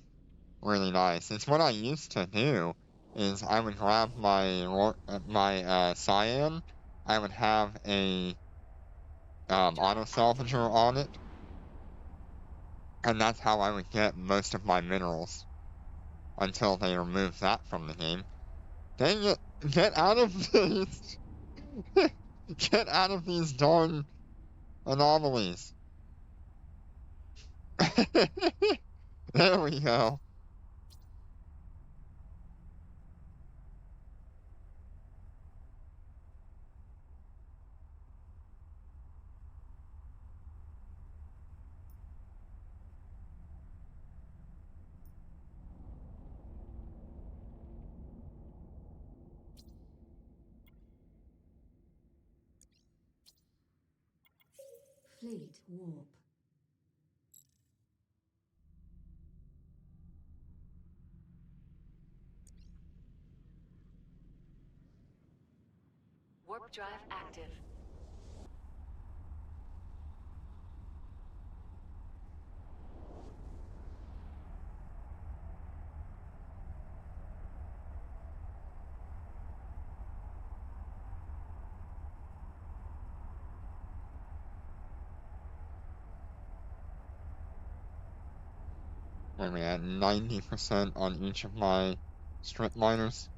really nice. It's what I used to do, is I would grab my cyan, I would have a auto salvager on it, and that's how I would get most of my minerals until they removed that from the game. Dang it! Get out of these! Get out of these darn anomalies! There we go. Fleet warp. Warp drive active. Wait a minute, 90% on each of my strip miners.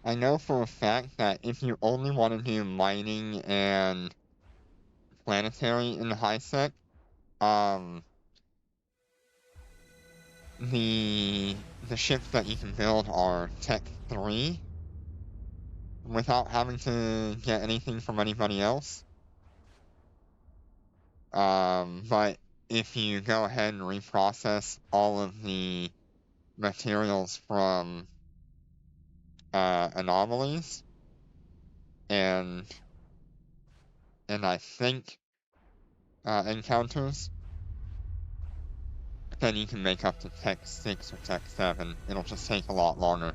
I know for a fact that if you only want to do mining and planetary in the high sec, um, the ships that you can build are Tech 3 without having to get anything from anybody else. But if you go ahead and reprocess all of the materials from anomalies and I think encounters, then you can make up to Tech 6 or Tech 7. It'll just take a lot longer.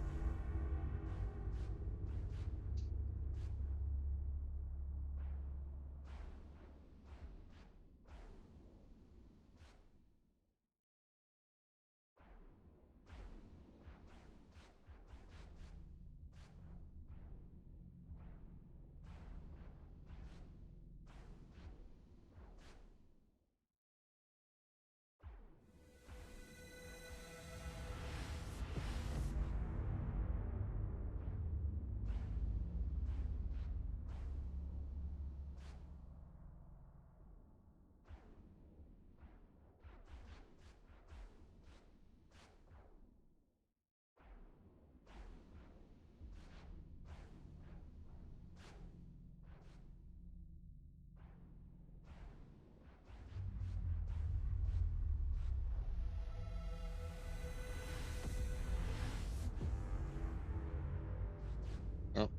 Yep.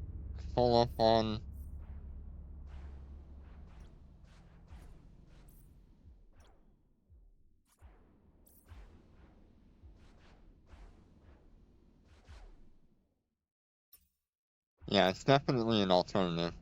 Full up on... Yeah, it's definitely an alternative.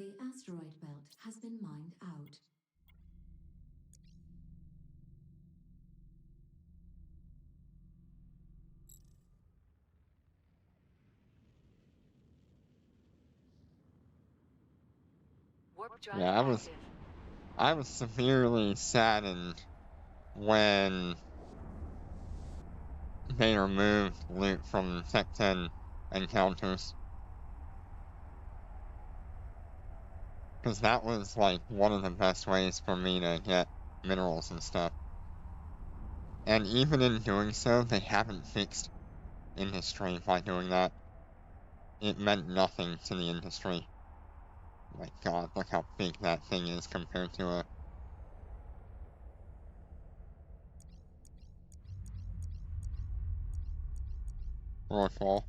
The asteroid belt has been mined out. Warp drive Yeah, active. I was severely saddened when they removed loot from Tech 10 encounters. Because that was, like, one of the best ways for me to get minerals and stuff. And even in doing so, they haven't fixed industry by doing that. It meant nothing to the industry. My god, look how big that thing is compared to a... Rorqual.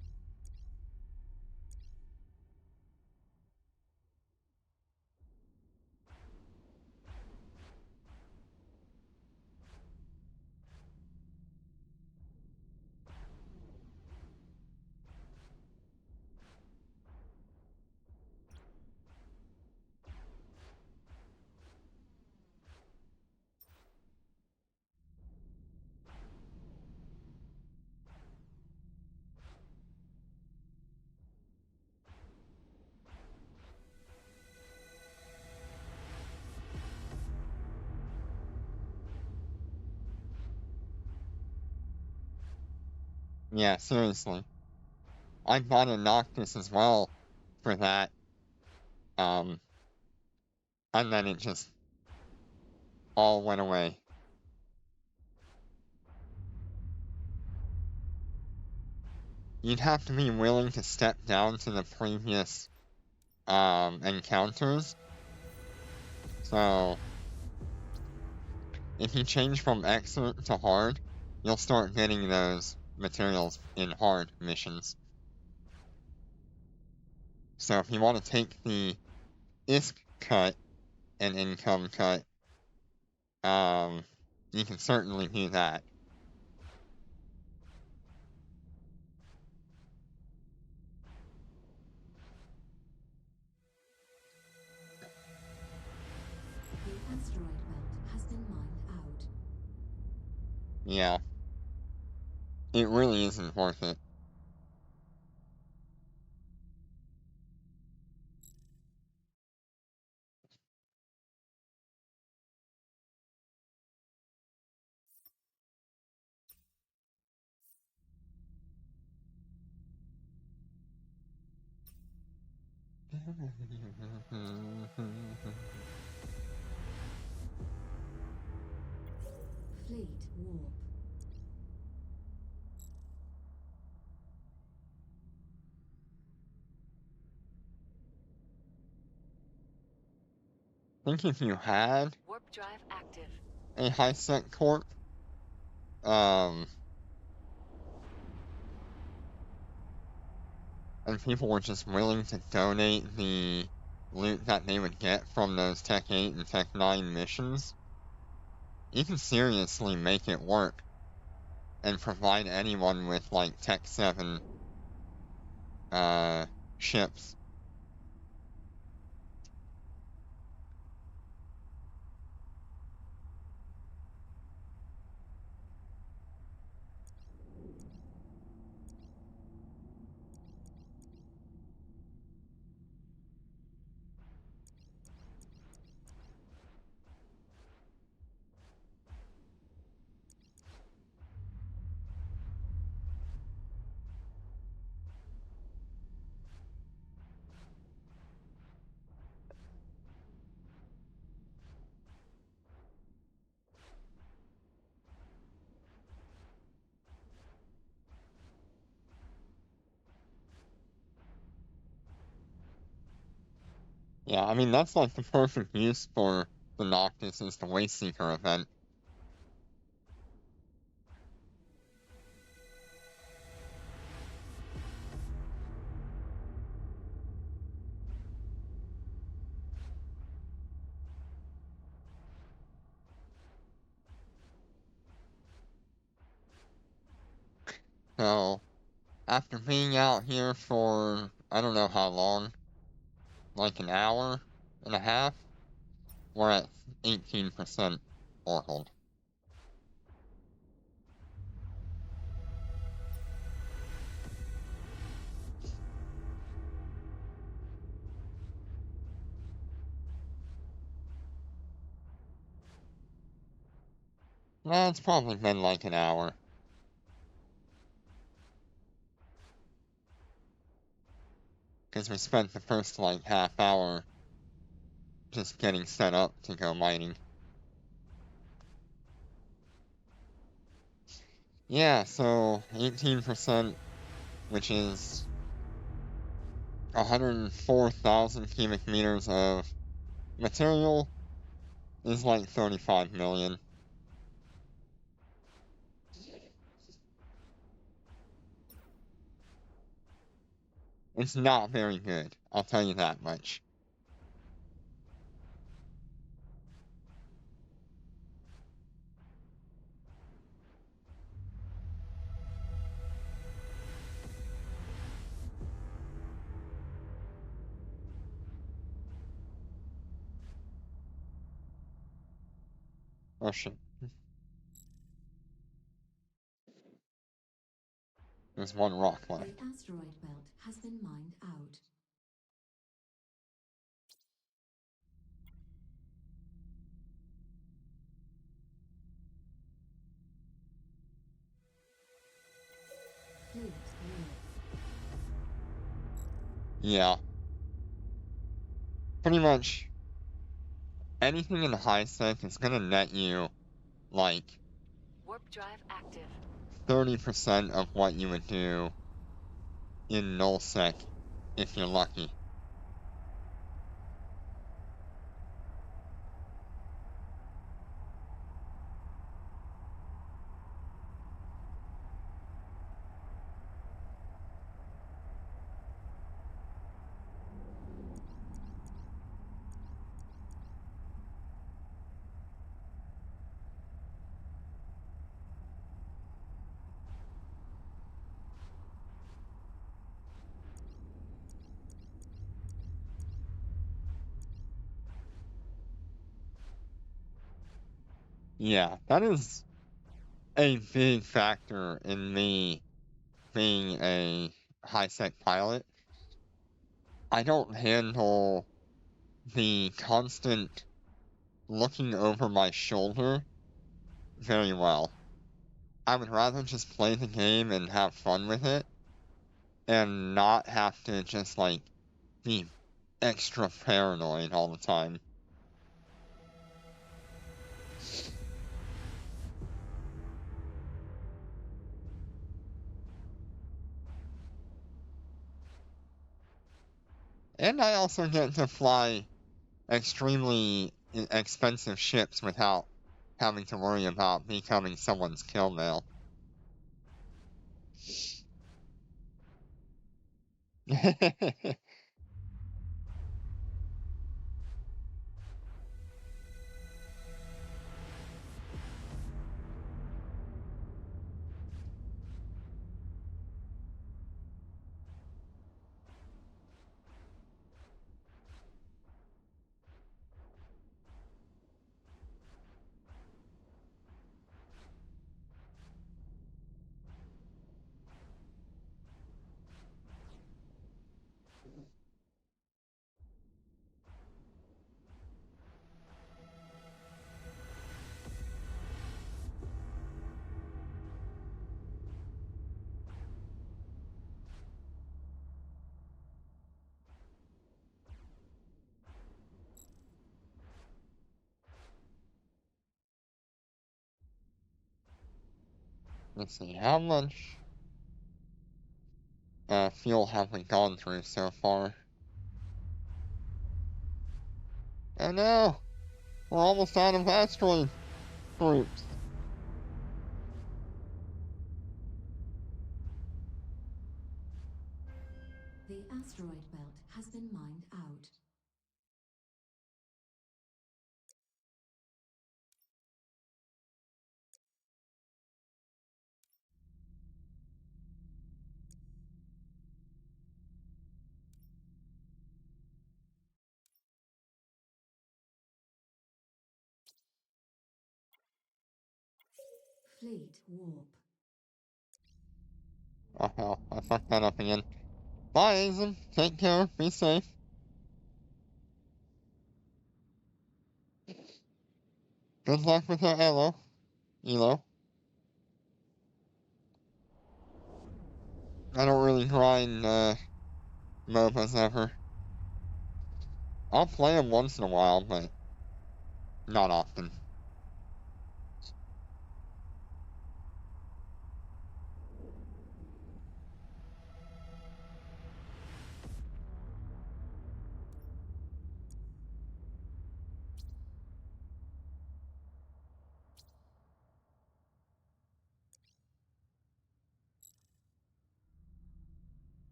Yeah, seriously. I bought a Noctis as well for that. And then it just all went away. You'd have to be willing to step down to the previous encounters. So if you change from expert to hard, you'll start getting those materials in hard missions. So if you want to take the ISK cut and income cut, you can certainly do that. The asteroid belt has been mined out. Yeah. It really isn't worth it. Fleet warp. Think if you had Warp drive active. a high-sec corp, and people were just willing to donate the loot that they would get from those Tech 8 and Tech 9 missions, you can seriously make it work and provide anyone with, like, Tech 7, ships. Yeah, I mean, that's like the perfect use for the Noctis is the Waste Seeker event. So, after being out here for I don't know how long, like an hour and a half, we're at 18% ore hold. It's probably been like an hour. Because we spent the first like half hour just getting set up to go mining. Yeah, so 18%, which is 104,000 cubic meters of material, is like 35 million. It's not very good, I'll tell you that much. Oh shit. There's one rock left. The asteroid belt has been mined out. Fleet clear. Yeah. Pretty much anything in high sec is gonna net you like Warp drive active. 30% of what you would do in null sec if you're lucky. Yeah, that is a big factor in me being a high sec pilot. I don't handle the constant looking over my shoulder very well. I would rather just play the game and have fun with it and not have to just like be extra paranoid all the time. And I also get to fly extremely expensive ships without having to worry about becoming someone's kill mail. Let's see, how much fuel have we gone through so far? Oh no! We're almost out of asteroid groups. The asteroid belt has been mined out. Fleet warp. Oh hell, I fucked that up again. Bye, Aizen. Take care. Be safe. Good luck with your Elo. I don't really grind, MOBAs ever. I'll play them once in a while, but not often.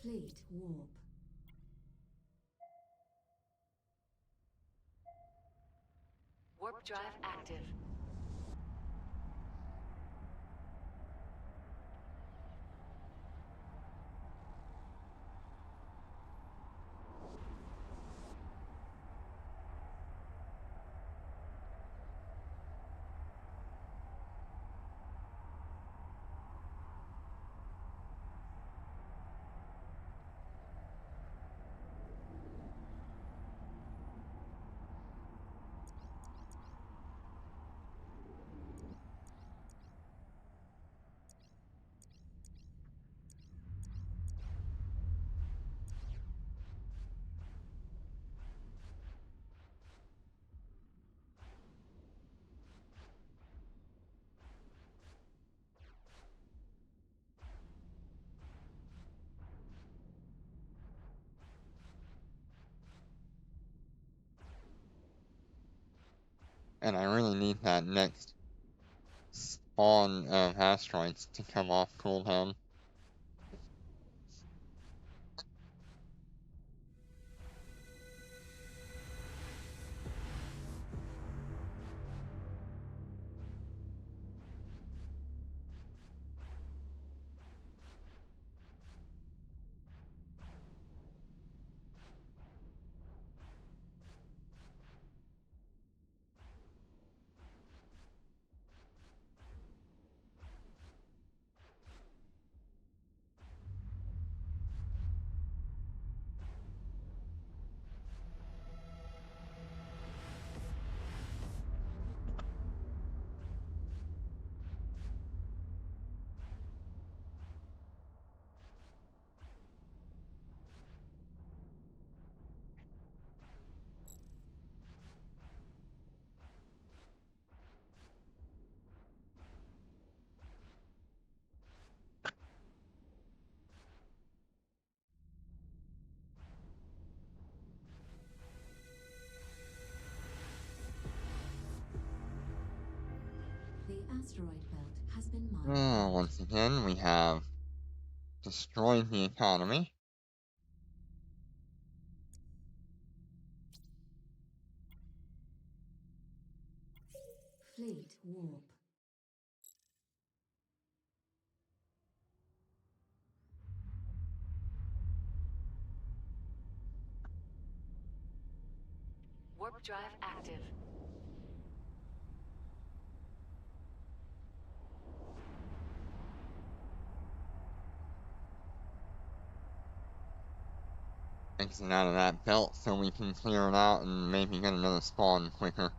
Fleet warp. Warp drive active. And I really need that next spawn of asteroids to come off cooldown. The asteroid belt has been marked. Once again, we have destroyed the economy. Fleet warp. Warp drive active. Exit out of that belt so we can clear it out and maybe get another spawn quicker.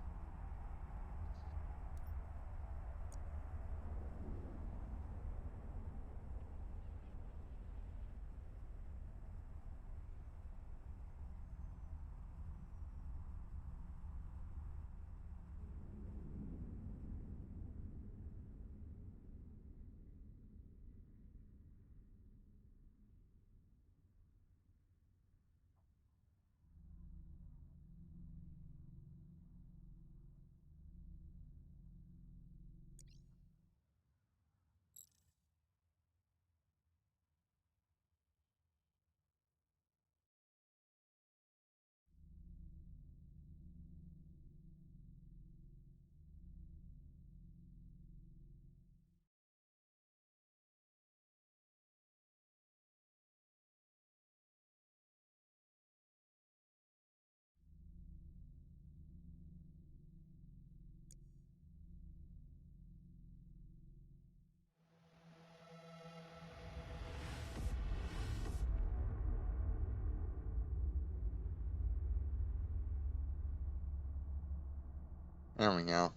There we go.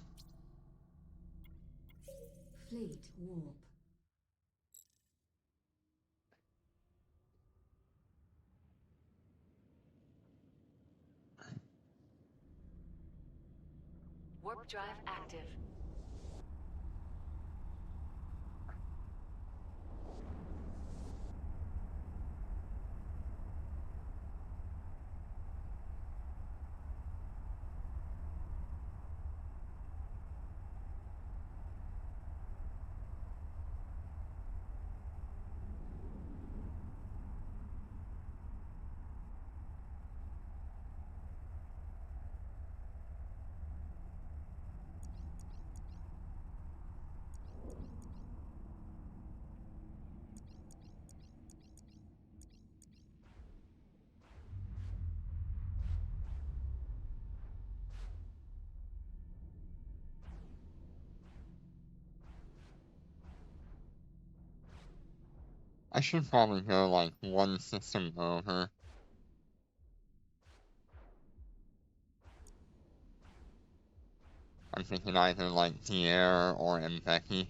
Fleet warp. Warp drive active. I should probably go like one system over. I'm thinking either like Pierre or Mbeki.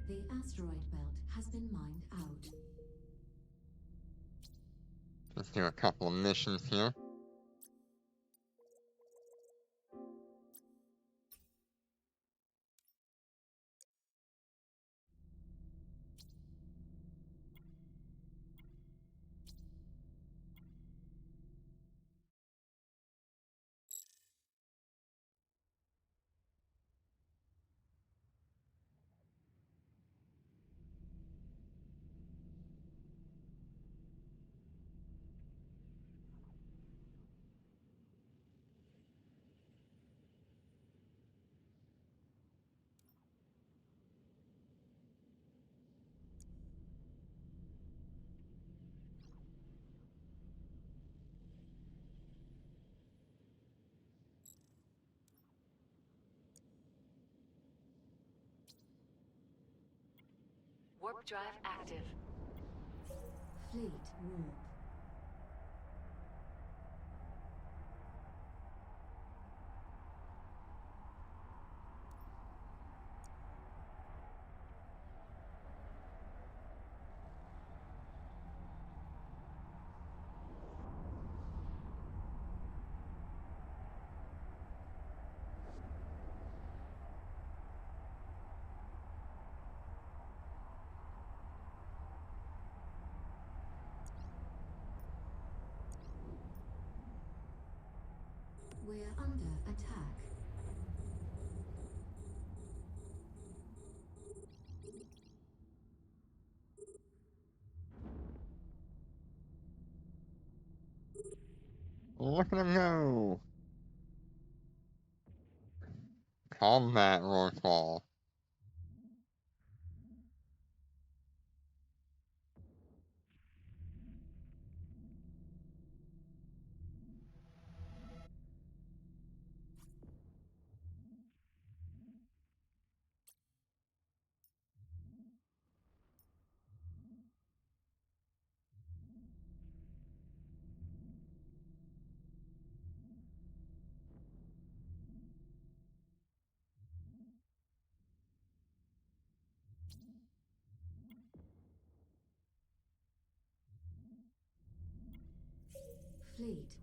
The asteroid belt has been mined out. Let's do a couple of missions here. Warp drive active. Fleet warp. We're under attack. Look at him go! Combat Rorqual.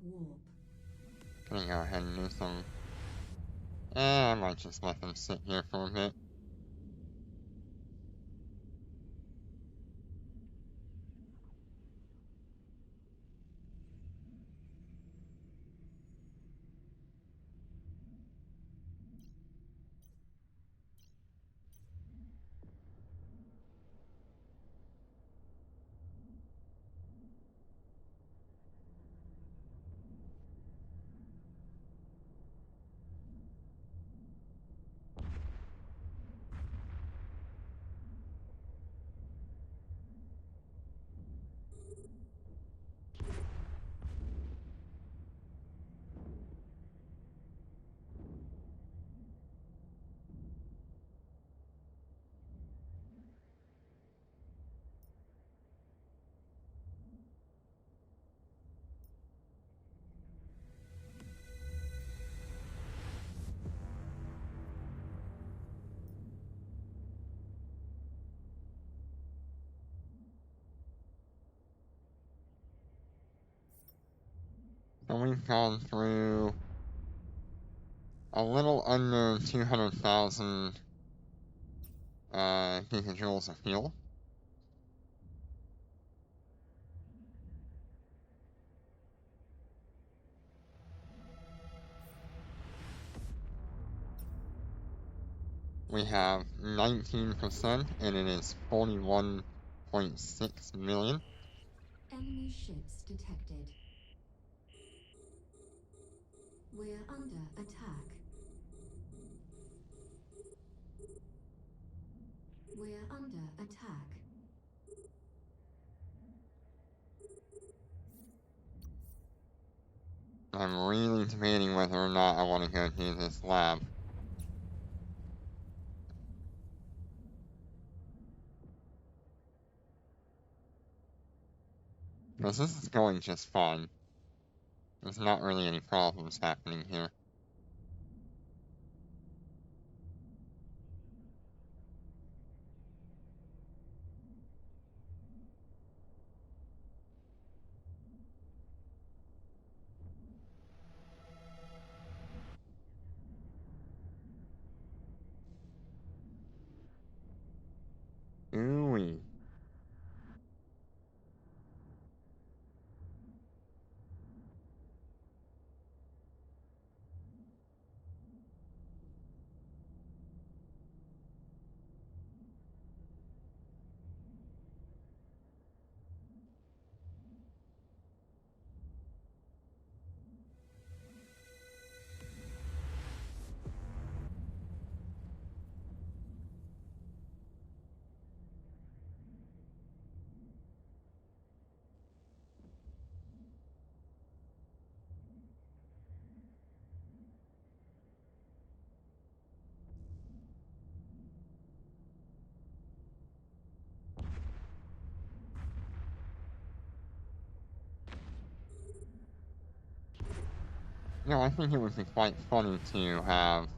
warp. Gonna go ahead and do some. I might just let them sit here for a bit. So we've gone through a little under 200,000 gigajoules of fuel. We have 19%, and it is 41.6 million. Enemy ships detected. We're under attack. We're under attack. I'm really debating whether or not I want to go do this lab. Because this is going just fine. There's not really any problems happening here. Ooh-wee. No, I think it would be quite funny to have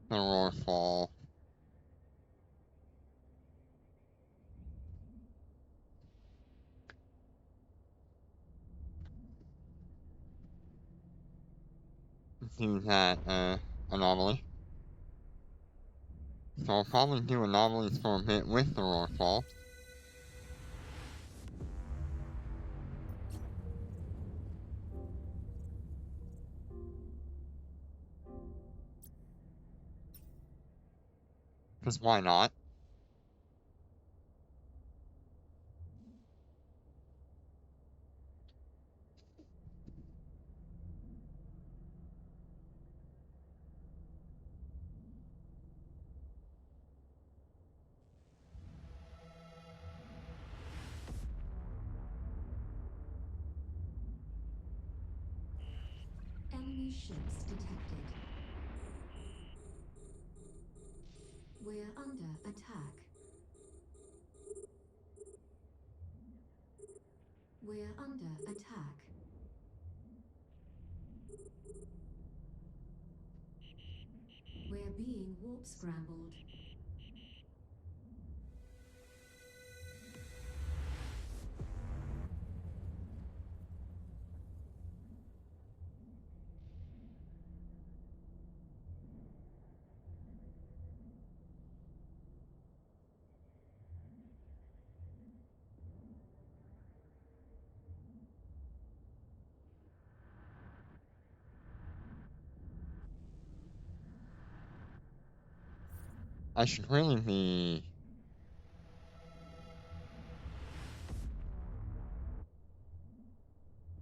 the Rorqual do that, anomaly. So I'll probably do anomalies for a bit with the Rorqual. Because why not? Enemy ships detected. We're under attack. We're under attack. We're being warp scrambled. I should really be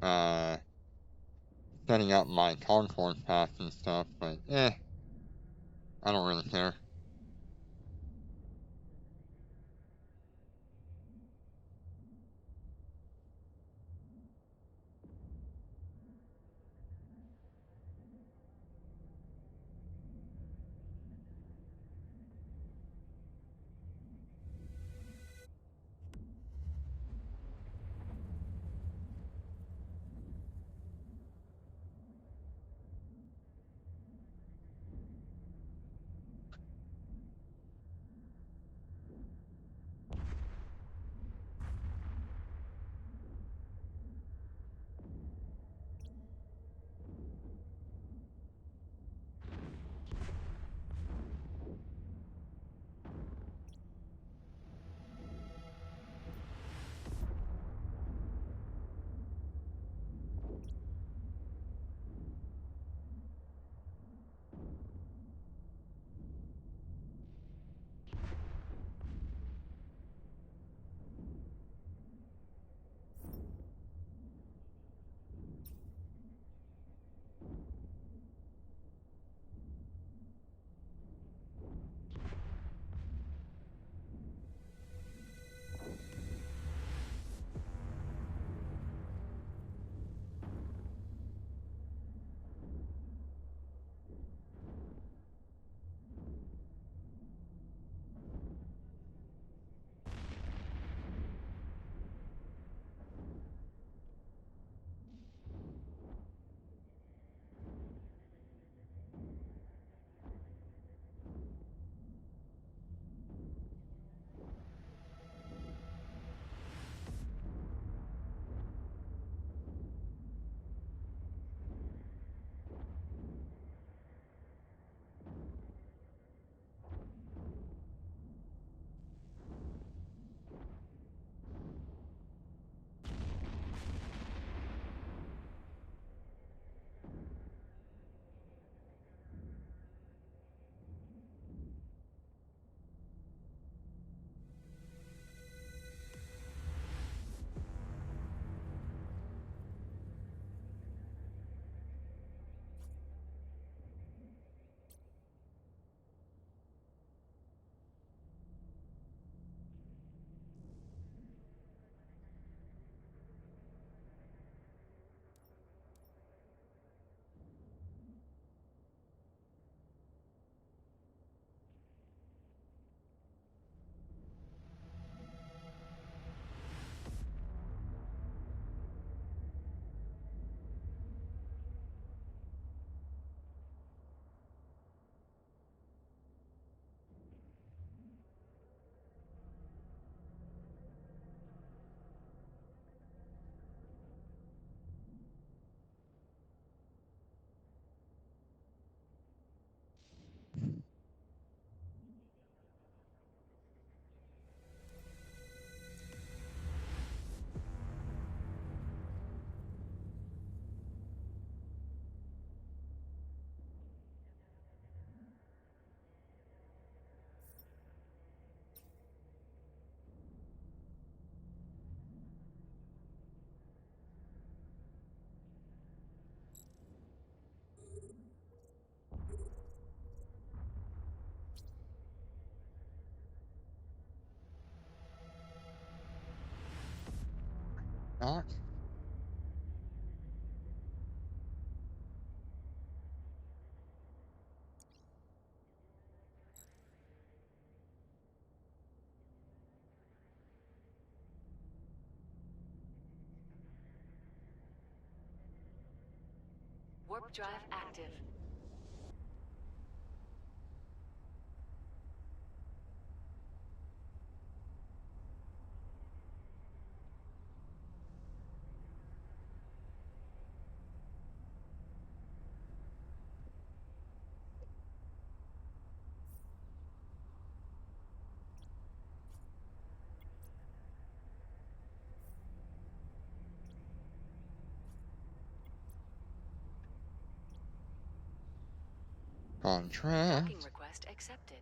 uh setting up my concourse paths and stuff, but I don't really care. Not Warp drive active. contract. Docking request accepted.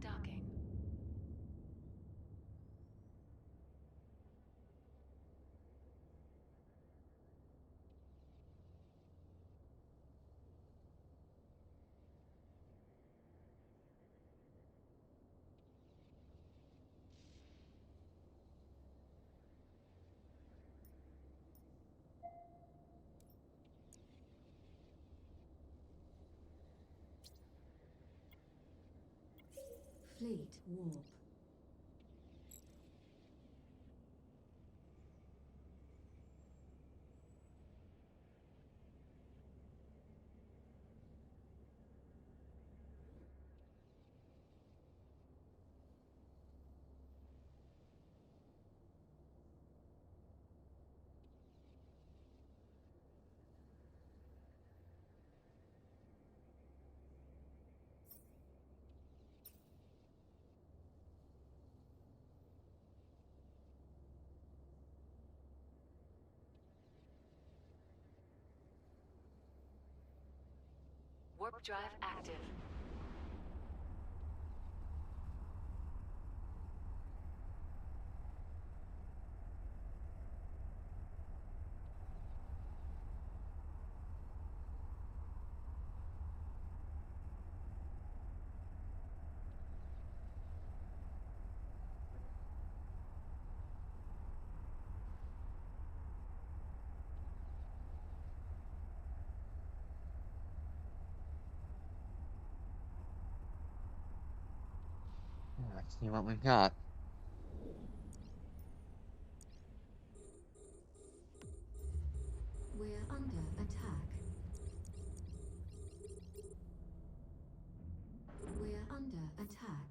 docking. Fleet warp. Warp drive active. Let's see what we got. We're under attack. We're under attack.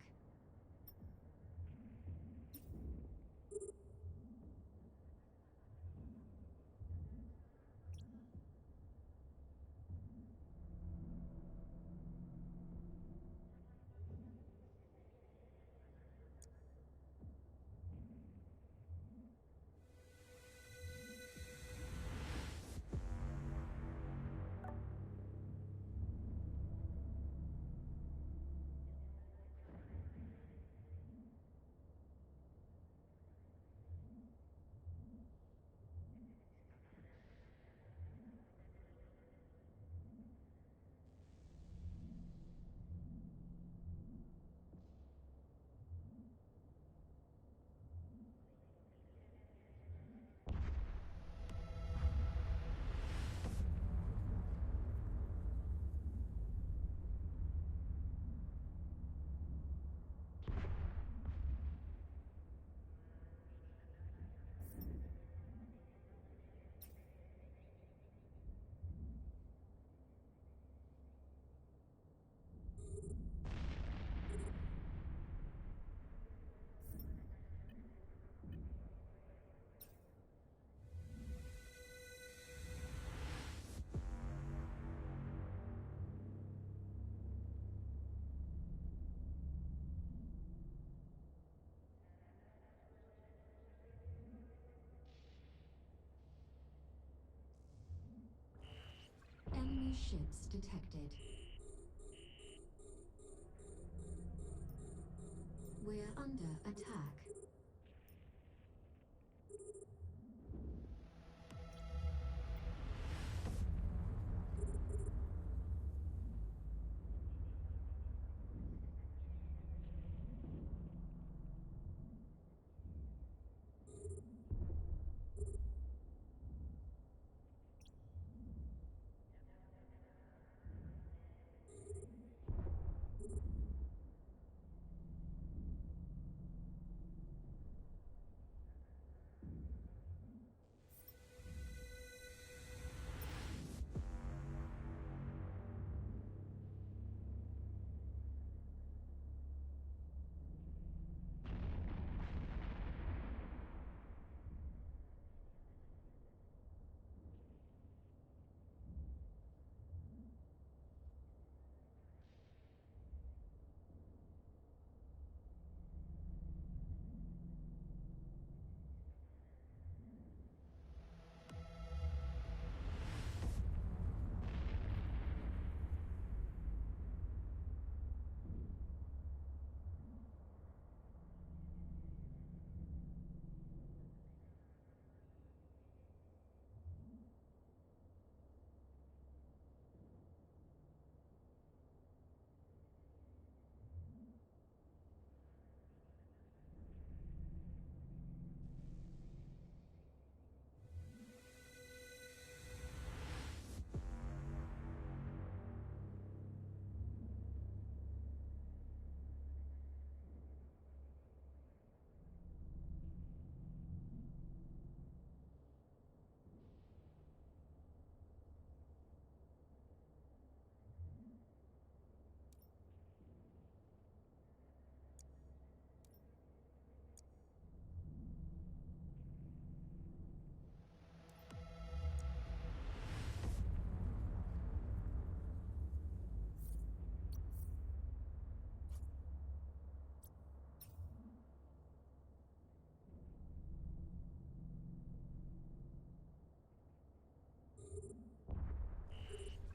Enemy ships detected. We're under attack.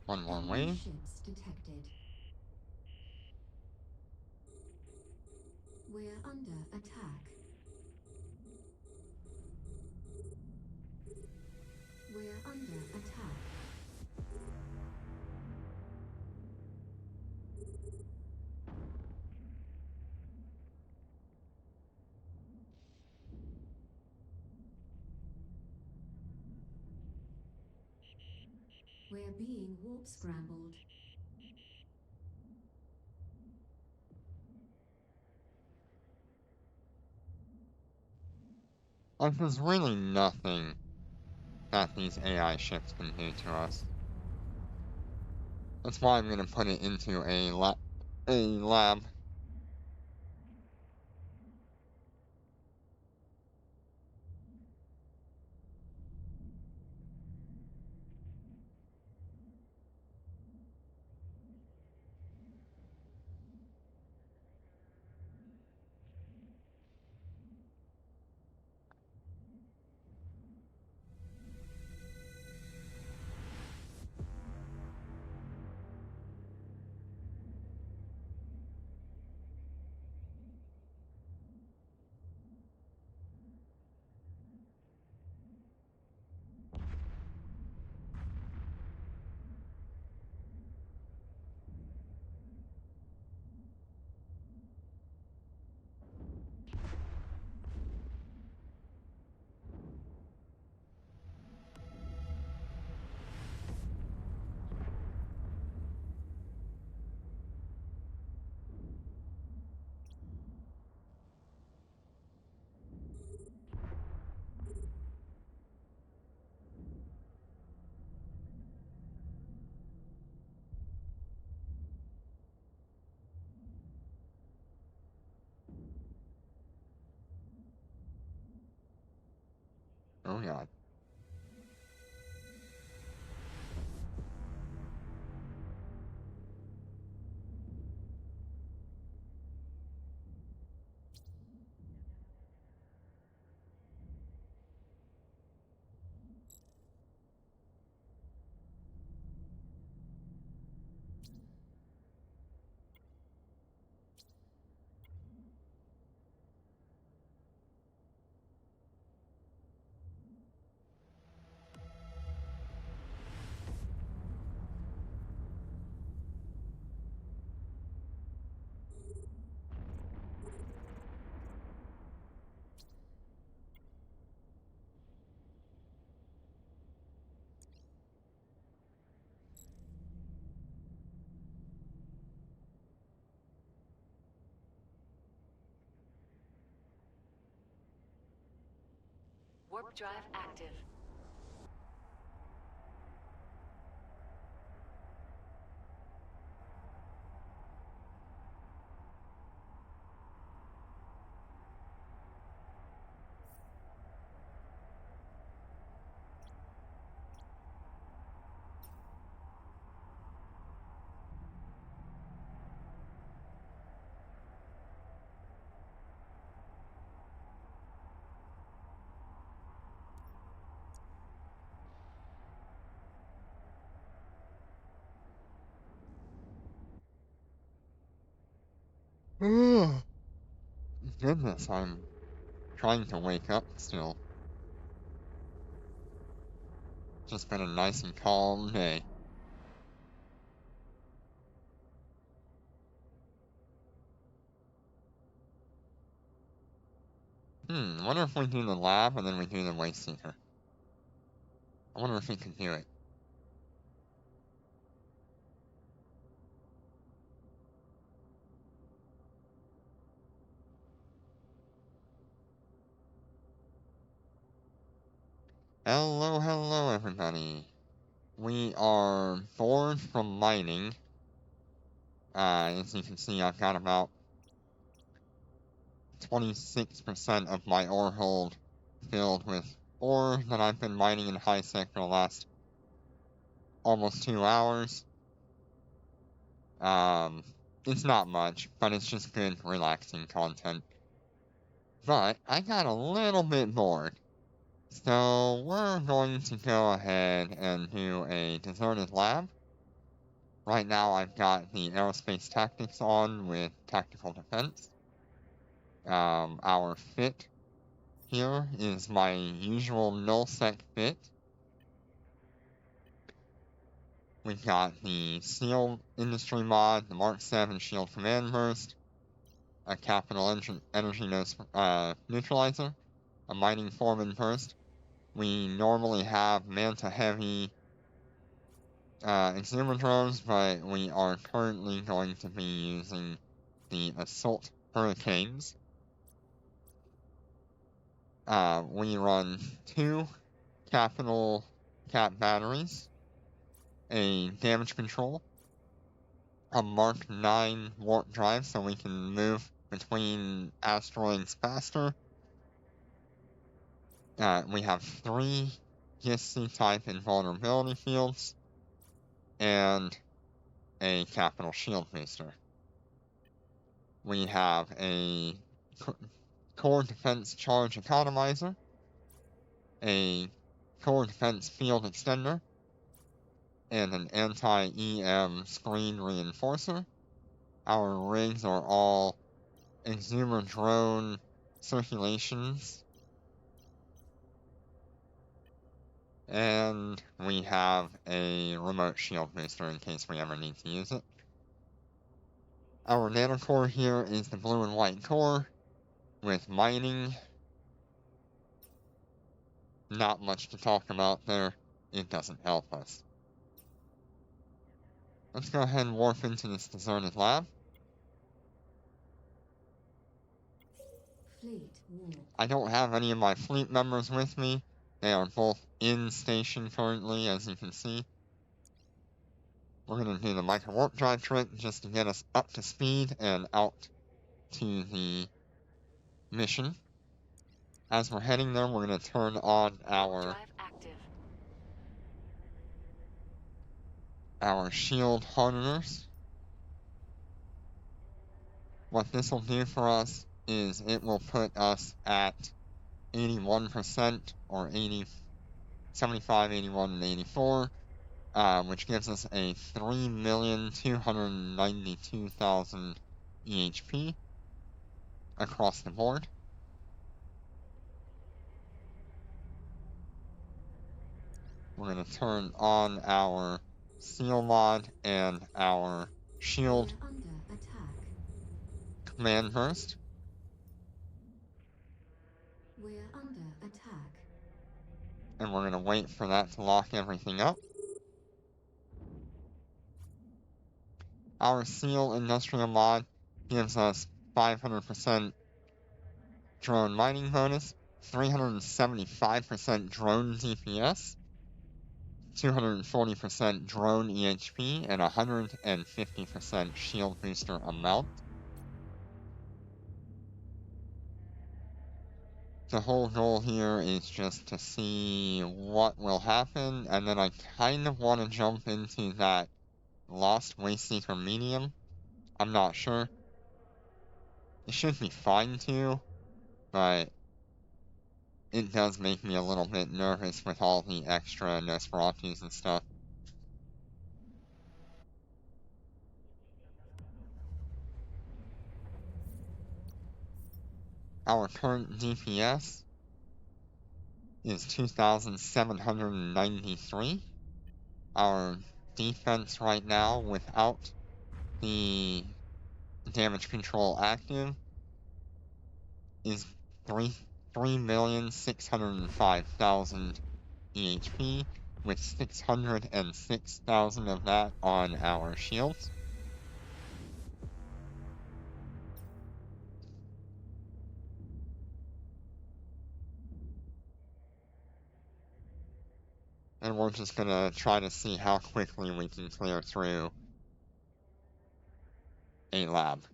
One more Enemy wave. ships detected. We're under attack. We're under attack. We're being warp scrambled. Like, there's really nothing that these AI ships can do to us. That's why I'm gonna put it into a lab. Oh god. Warp drive active. Goodness, I'm trying to wake up still. Just been a nice and calm day. I wonder if we do the lab and then we do the waste seeker. I wonder if we can do it. Hello, hello everybody. We are bored from mining. As you can see, I've got about 26% of my ore hold filled with ore that I've been mining in high sec for the last almost 2 hours. It's not much, but it's just good, relaxing content. But I got a little bit bored. So we're going to go ahead and do a deserted lab. Right now I've got the aerospace tactics on with tactical defense. Our fit here is my usual nullsec fit. We've got the Steel Industry mod, the Mark 7 Shield Command Burst, a Capital Energy Neutralizer, a Mining Foreman Burst. We normally have Manta Heavy Exhumer drones, but we are currently going to be using the Assault Hurricanes. We run 2 Capital Cap batteries, a damage control, a Mark 9 warp drive so we can move between asteroids faster. We have 3 GISC type invulnerability fields, and a capital shield booster. We have a core defense charge economizer, a core defense field extender, and an anti-EM screen reinforcer. Our rigs are all exhumer drone circulations, and we have a remote shield booster in case we ever need to use it. Our nanocore here is the blue and white core with mining. Not much to talk about there. It doesn't help us. Let's go ahead and warp into this deserted lab. Fleet warp. I don't have any of my fleet members with me. They are both in station currently, as you can see. We're going to do the micro warp drive trick just to get us up to speed and out to the mission. As we're heading there, we're going to turn on Drive active. our shield hardeners. What this will do for us is it will put us at 81% or 75, 81, and 84, which gives us a 3,292,000 EHP across the board. We're going to turn on our seal mod and our shield We're under attack. command burst. We're under attack. And we're going to wait for that to lock everything up. Our seal industrial mod gives us 500% drone mining bonus, 375% drone DPS, 240% drone EHP, and 150% shield booster amount. The whole goal here is just to see what will happen, and then I kind of want to jump into that Lost Wasteseeker medium. I'm not sure. It should be fine too, but it does make me a little bit nervous with all the extra Nosferatus and stuff. Our current DPS is 2,793. Our defense right now, without the damage control active, is 3,605,000 EHP, with 606,000 of that on our shields. And we're just gonna try to see how quickly we can clear through a lab.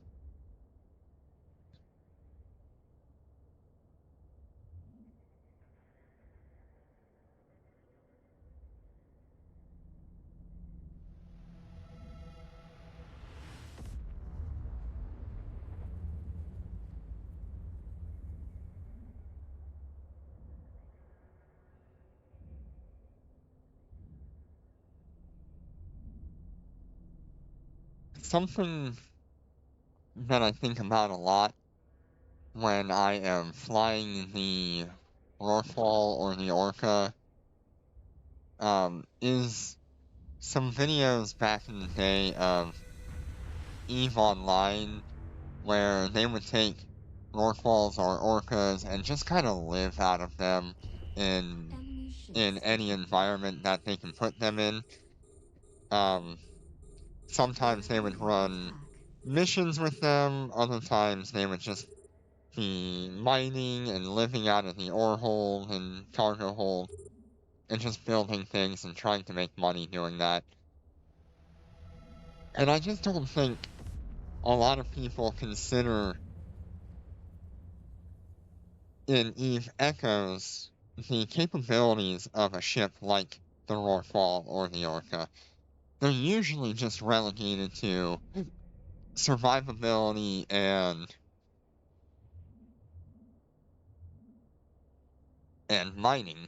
something that I think about a lot when I am flying the Rorqual or the Orca, is some videos back in the day of EVE Online where they would take Rorquals or Orcas and just kind of live out of them in Enemy ships in any detected. environment that they can put them in. Um, Sometimes We're they would under run attack. missions with them, other times they would just be mining and living out of the ore hold and cargo hold and just building things and trying to make money doing that. And I just don't think a lot of people consider in Eve Echoes the capabilities of a ship like the Rorqual or the Orca. They're usually just relegated to survivability and mining,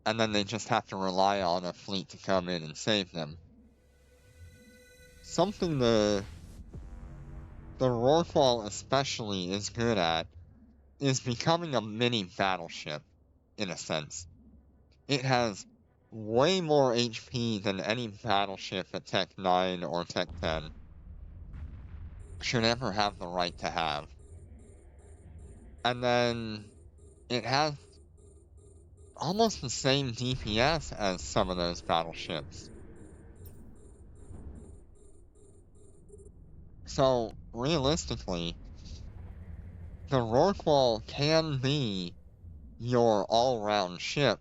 and then they just have to rely on a fleet to come in and save them. Something the Rorqual especially is good at is becoming a mini battleship, in a sense. It has way more HP than any battleship at Tech 9 or Tech 10 should ever have the right to have. And then it has almost the same DPS as some of those battleships. So, realistically, the Rorqual can be your all-round ship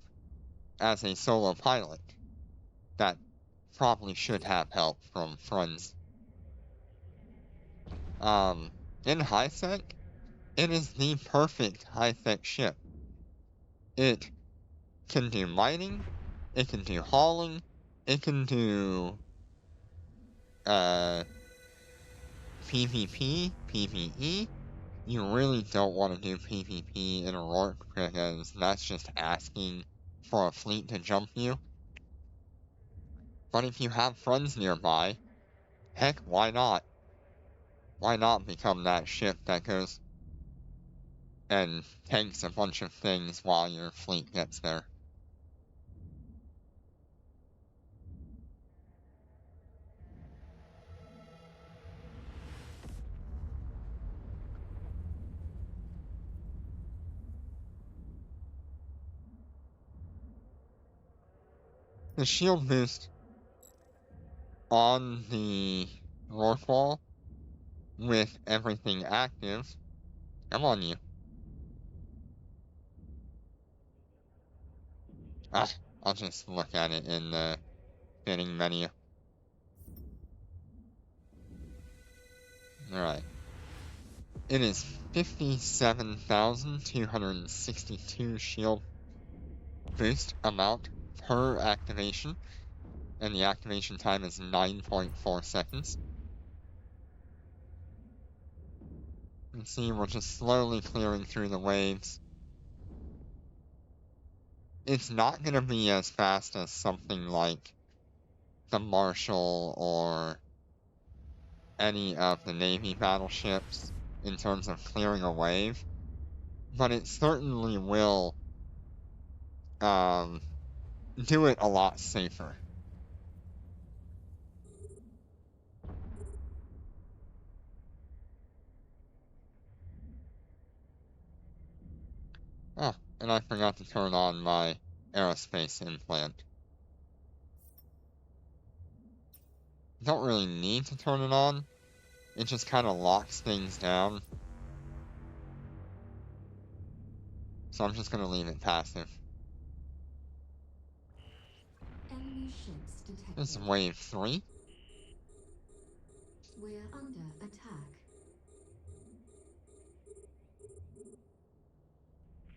as a solo pilot that probably should have help from friends. In high sec, it is the perfect high sec ship. It can do mining, it can do hauling, it can do uh PvP, PvE. You really don't want to do PvP in a Rork because that's just asking for a fleet to jump you. But if you have friends nearby, heck, why not? Why not become that ship that goes and tanks a bunch of things while your fleet gets there? The shield boost on the Rorqual with everything active. Come on, you. Ah, I'll just look at it in the bidding menu. Alright. It is 57,262 shield boost amount per activation, and the activation time is 9.4 seconds. You can see we're just slowly clearing through the waves. It's not going to be as fast as something like the Marshall or any of the Navy battleships in terms of clearing a wave, but it certainly will do it a lot safer. Oh, and I forgot to turn on my aerospace implant. Don't really need to turn it on. It just kind of locks things down. So I'm just gonna leave it passive. Enemy ships detected. This is wave 3. We're under attack.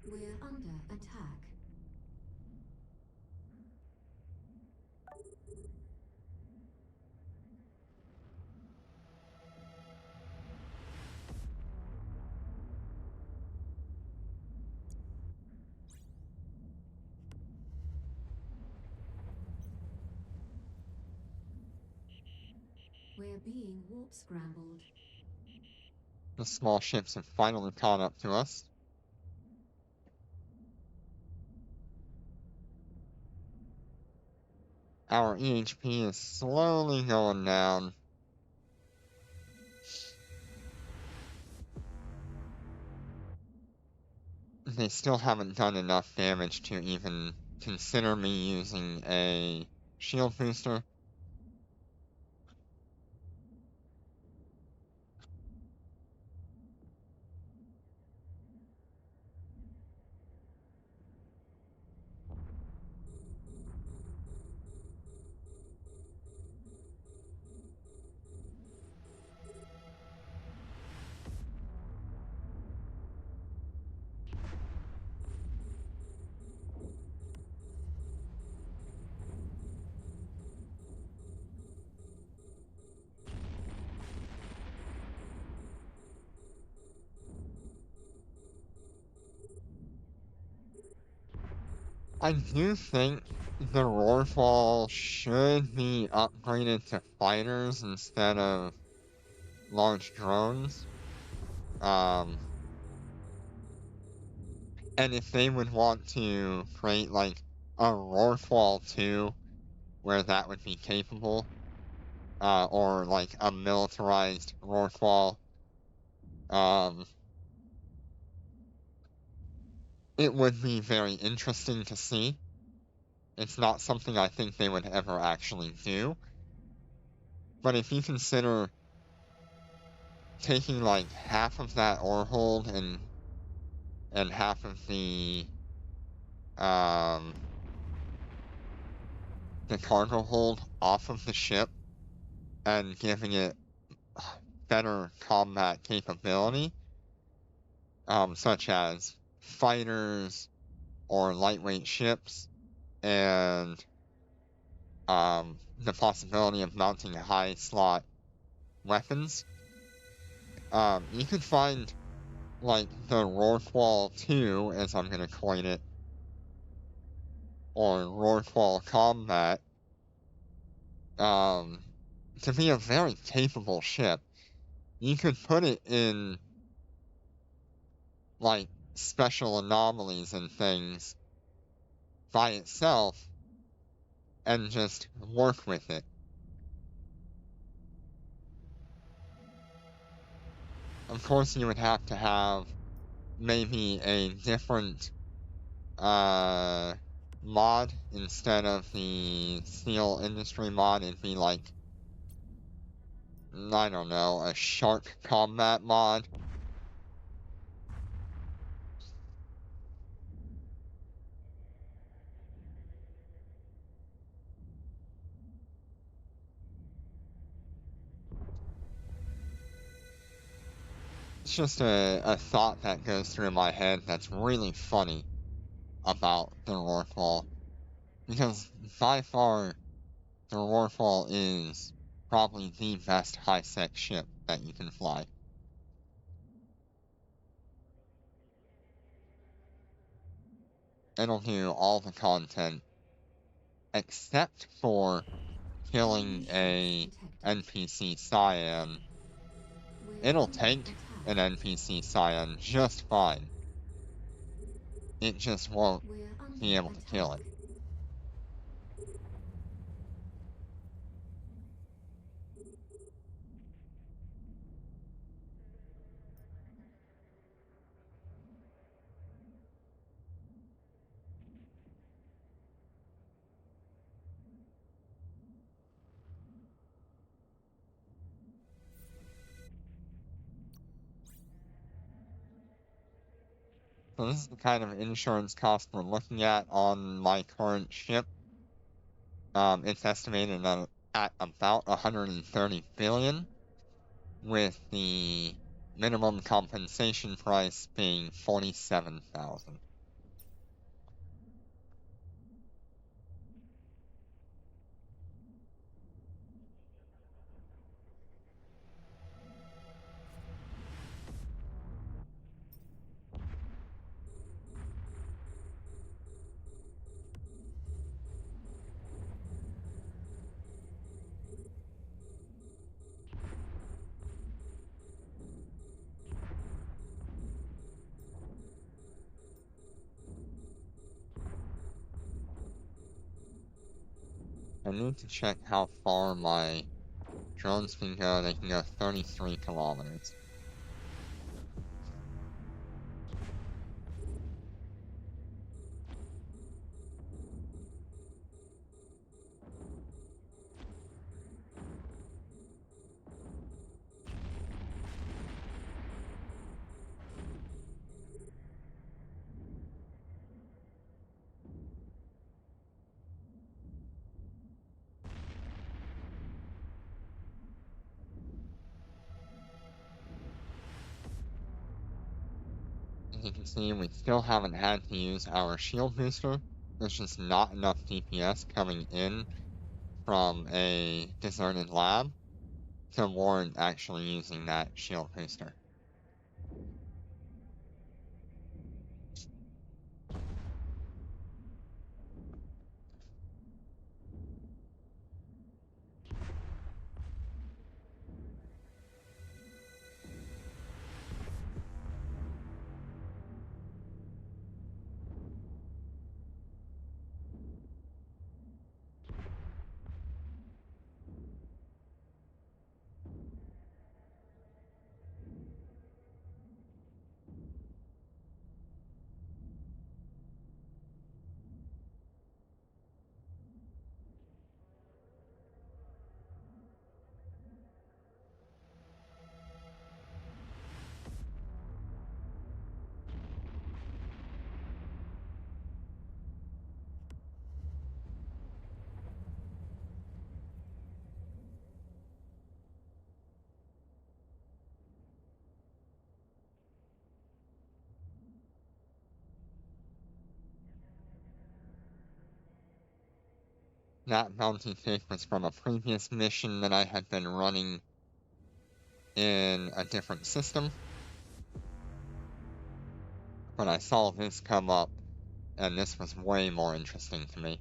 We're under attack. We're being warp scrambled. The small ships have finally caught up to us. Our EHP is slowly going down. They still haven't done enough damage to even consider me using a shield booster. I do think the Rorqual should be upgraded to fighters instead of large drones. And if they would want to create like a Rorqual 2 where that would be capable, or like a militarized Rorqual, it would be very interesting to see. It's not something I think they would ever actually do. But if you consider taking like half of that ore hold and half of the cargo hold off of the ship and giving it better combat capability, such as fighters or lightweight ships, and the possibility of mounting high slot weapons, you could find like the Rorqual 2, as I'm gonna coin it, or Rorqual Combat, to be a very capable ship. You could put it in like special anomalies and things by itself and just work with it. Of course, you would have to have maybe a different mod instead of the steel industry mod. It'd be like, I don't know, a shark combat mod. It's just a thought that goes through my head that's really funny about the Rorqual, because by far the Rorqual is probably the best high-sec ship that you can fly. It'll do all the content except for killing a NPC Cyan. We're It'll under tank an attack. NPC Cyan just fine. It just won't We're under be able to kill attack. it. So this is the kind of insurance cost we're looking at on my current ship. It's estimated at about 130 billion, with the minimum compensation price being 47,000. I need to check how far my drones can go. They can go 33 kilometers. As you can see, we still haven't had to use our shield booster. There's just not enough DPS coming in from a deserted lab to warrant actually using that shield booster. That bounty cake was from a previous mission that I had been running in a different system. But I saw this come up, and this was way more interesting to me.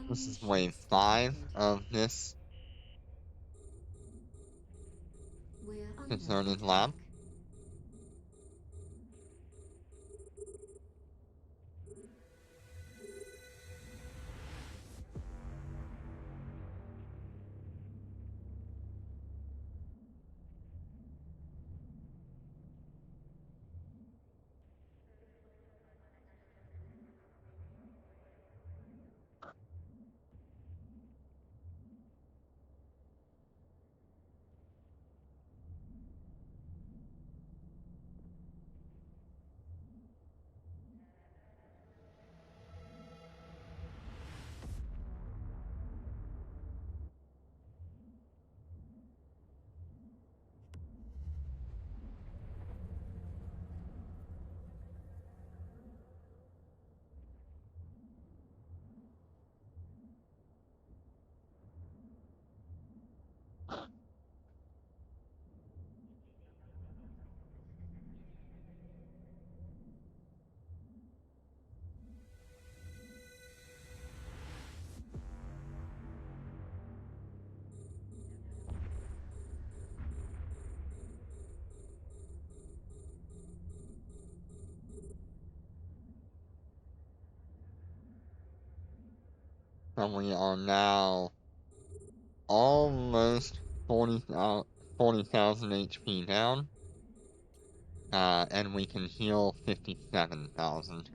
This is wave 5 of this We're under deserted attack. lab. And we are now almost 40,000 HP down. And we can heal 57,000.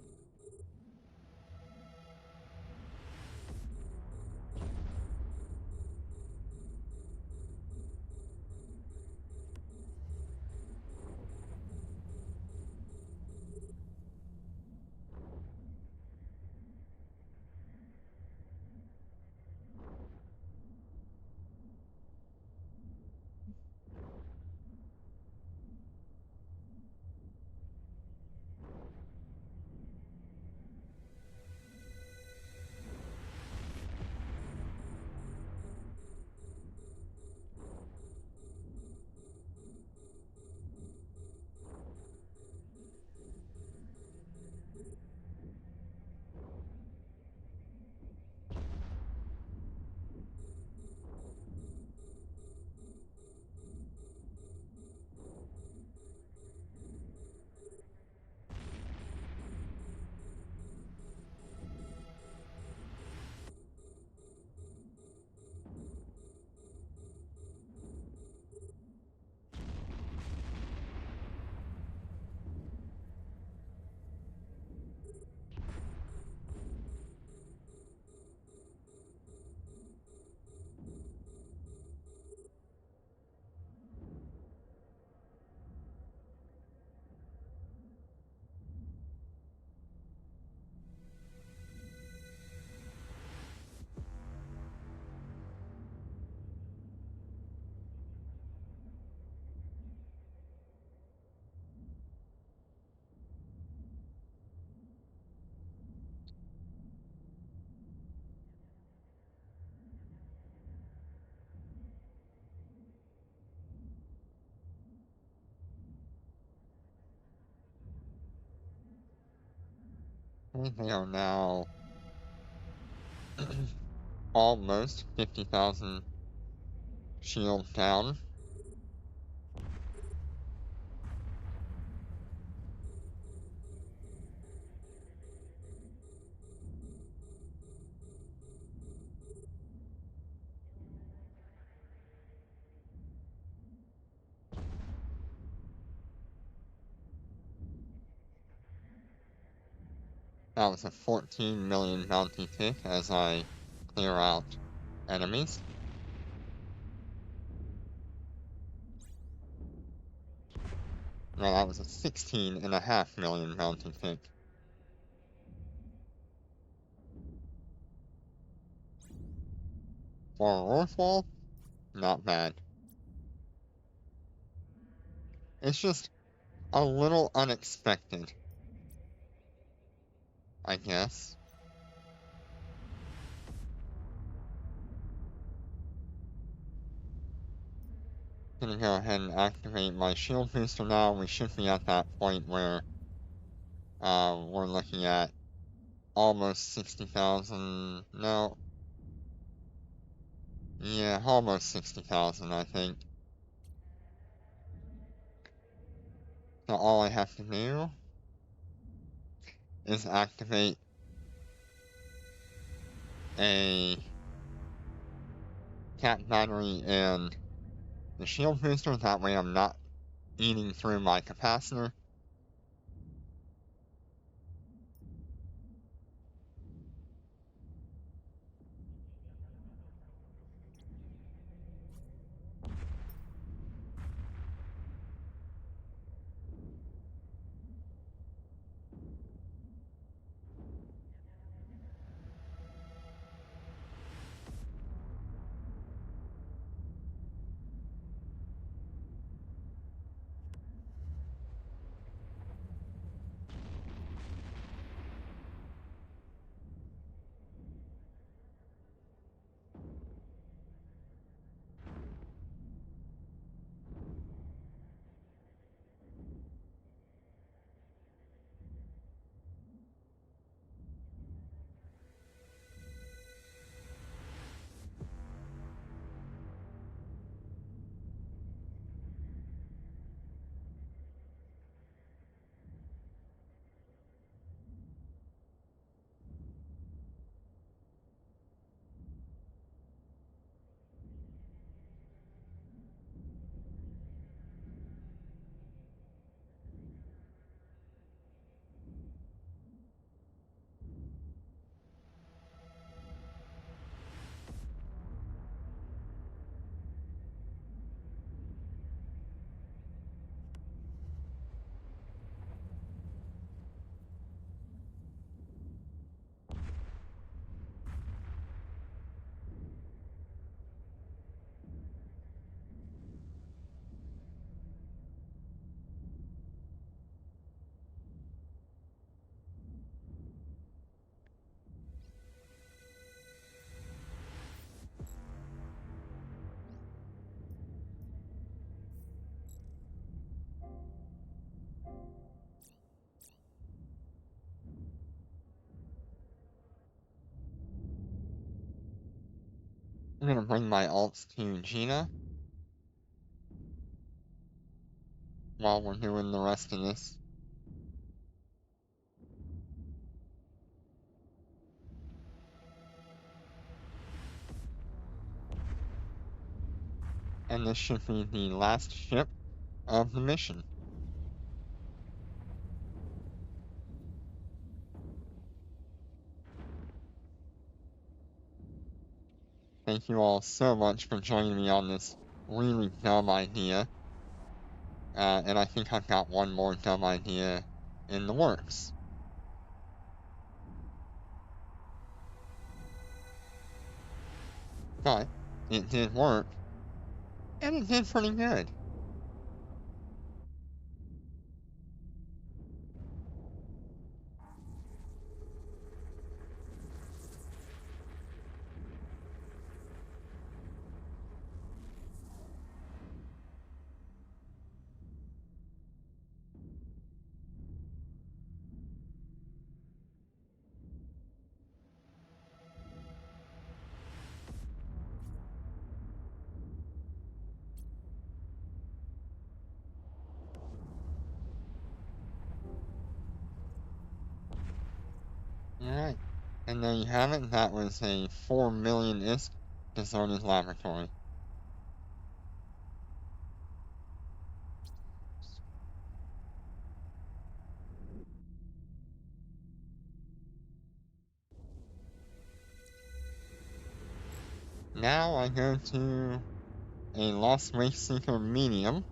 Okay, they are now almost 50,000 shield down. That was a 14 million bounty tick as I clear out enemies. No, that was a 16.5 million bounty tick. For a Rorqual, not bad. It's just a little unexpected, I guess. Gonna go ahead and activate my shield booster now. We should be at that point where we're looking at almost 60,000. No. Yeah, almost 60,000, I think. So all I have to do is activate a cat battery and the shield booster. That way I'm not eating through my capacitor. I'm gonna bring my alts to Gina while we're doing the rest of this. And this should be the last ship of the mission. Thank you all so much for joining me on this really dumb idea. And I think I've got one more dumb idea in the works. But it did work, and it did pretty good. Alright. And there you have it. That was a 4 million ISK deserted laboratory. Now I go to a Lost Waste Seeker medium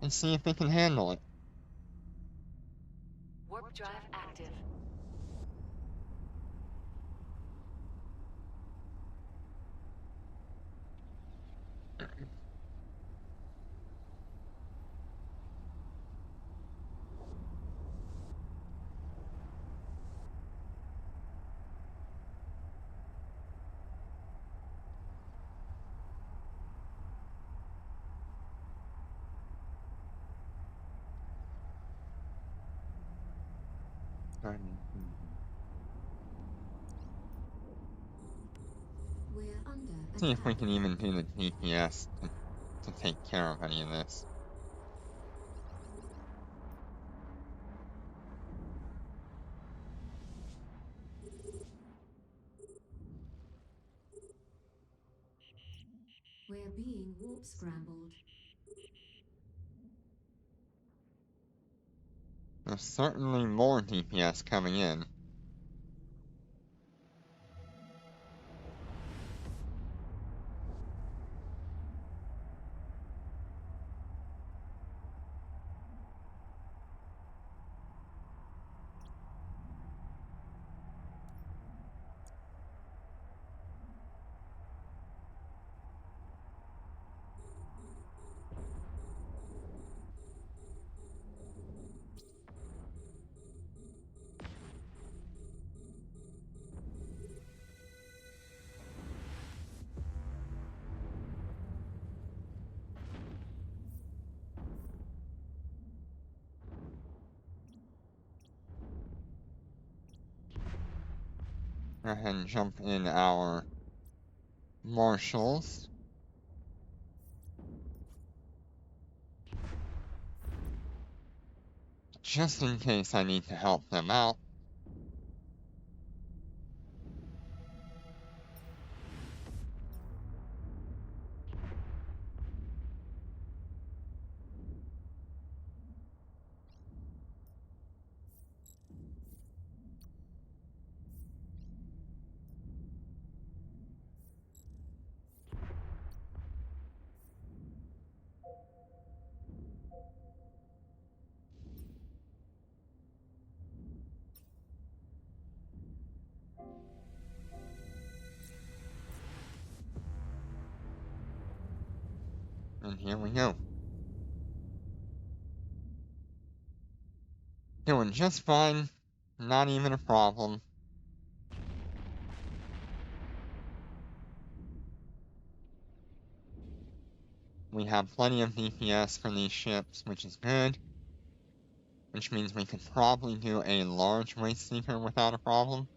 and see if it can handle it. Warp drive active. We're under See if we attack. can even do the GPS to take care of any of this. We're being warp scrambled. There's certainly more DPS coming in. Go ahead and jump in our marshals. Just in case I need to help them out. And here we go. Doing just fine. Not even a problem. We have plenty of DPS for these ships, which is good. Which means we could probably do a large Waste Seeker without a problem.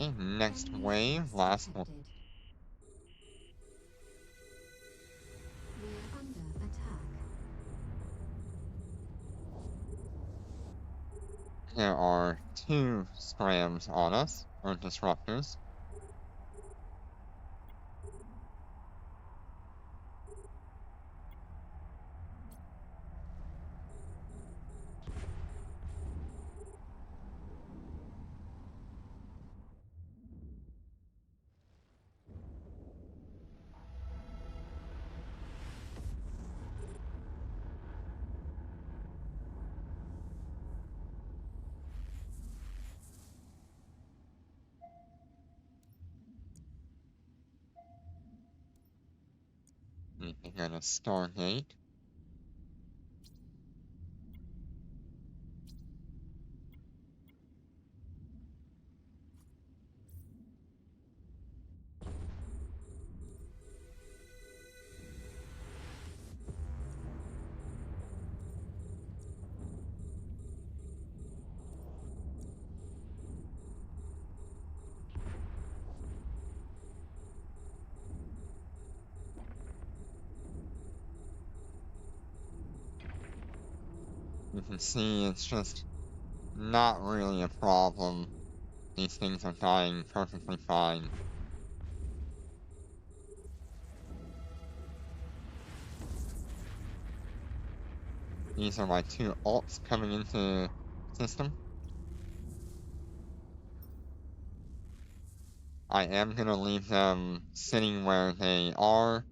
Okay, next Enemy wave, thrust last one. detected. We're under attack. There are 2 scrams on us, or disruptors. Need to get a Stargate. You can see it's just not really a problem. These things are dying perfectly fine. These are my 2 ults coming into system. I am gonna leave them sitting where they are,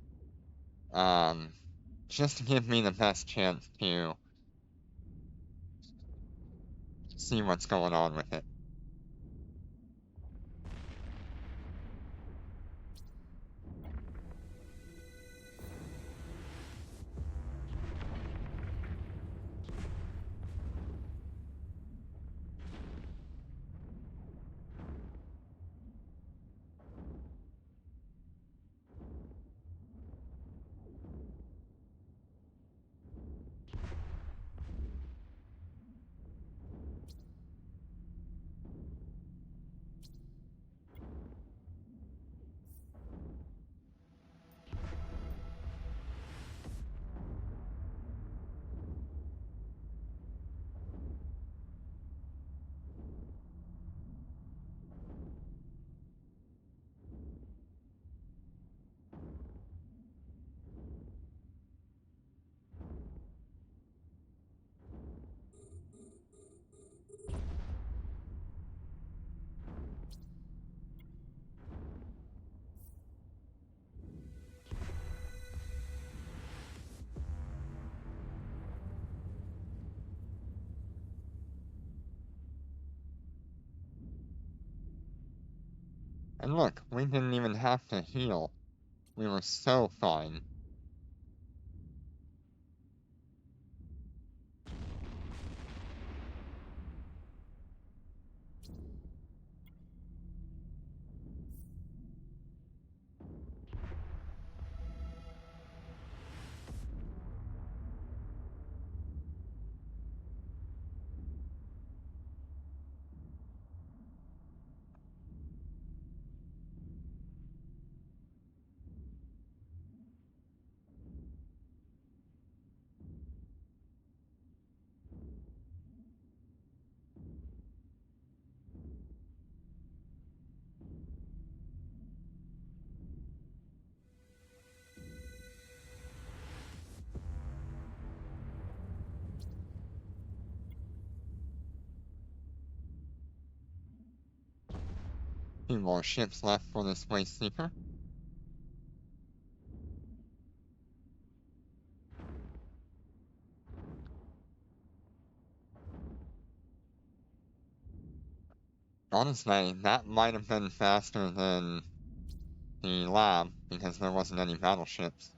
just to give me the best chance to see what's going on with it. And look, we didn't even have to heal. We were so fine. Few more ships left for this Waste Seeker. Honestly, that might have been faster than the lab, because there wasn't any battleships.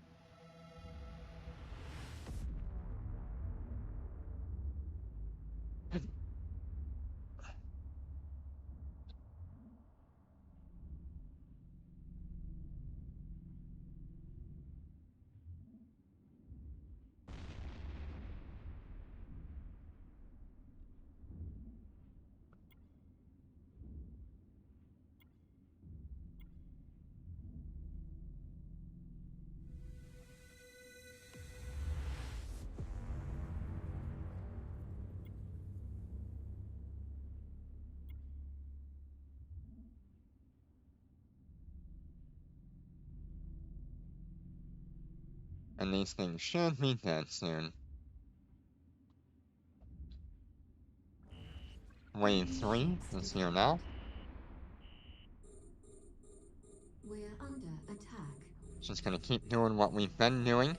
And these things should be dead soon. Wave 3 is here now. We're under attack. Just gonna keep doing what we've been doing.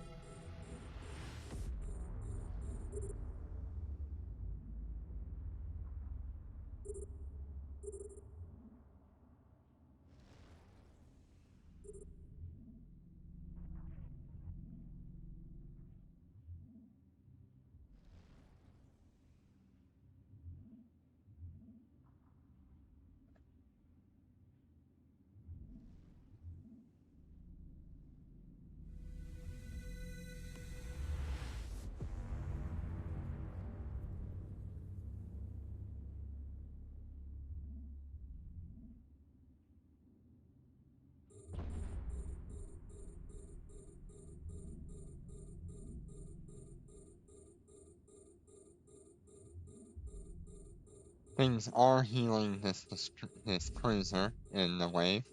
Things are healing this cruiser in the wave,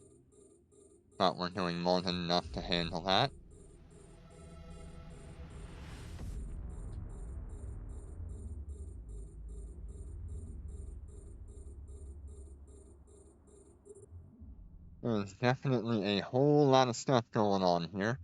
but we're doing more than enough to handle that. There's definitely a whole lot of stuff going on here.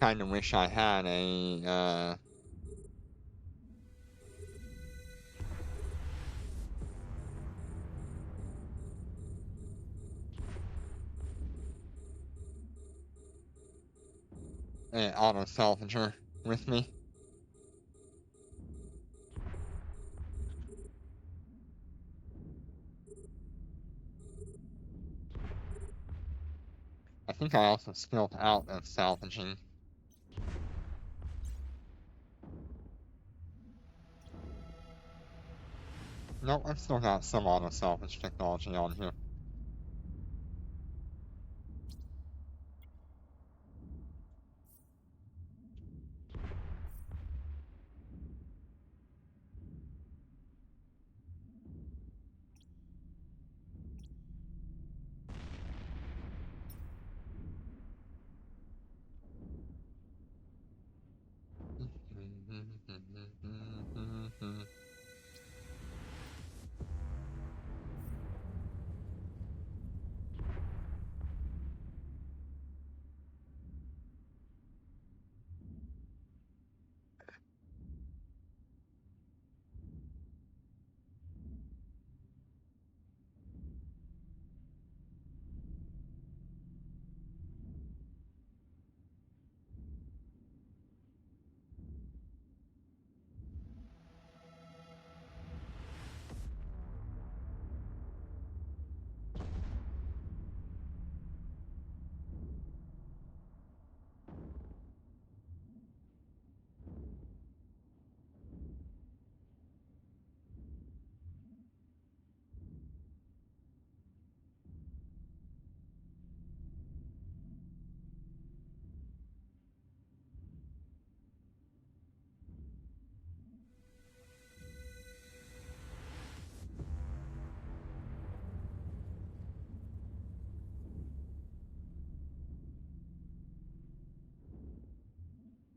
Kinda wish I had a auto salvager with me. I think I also skilled out of salvaging. Nope, I've still got some auto salvage technology on here.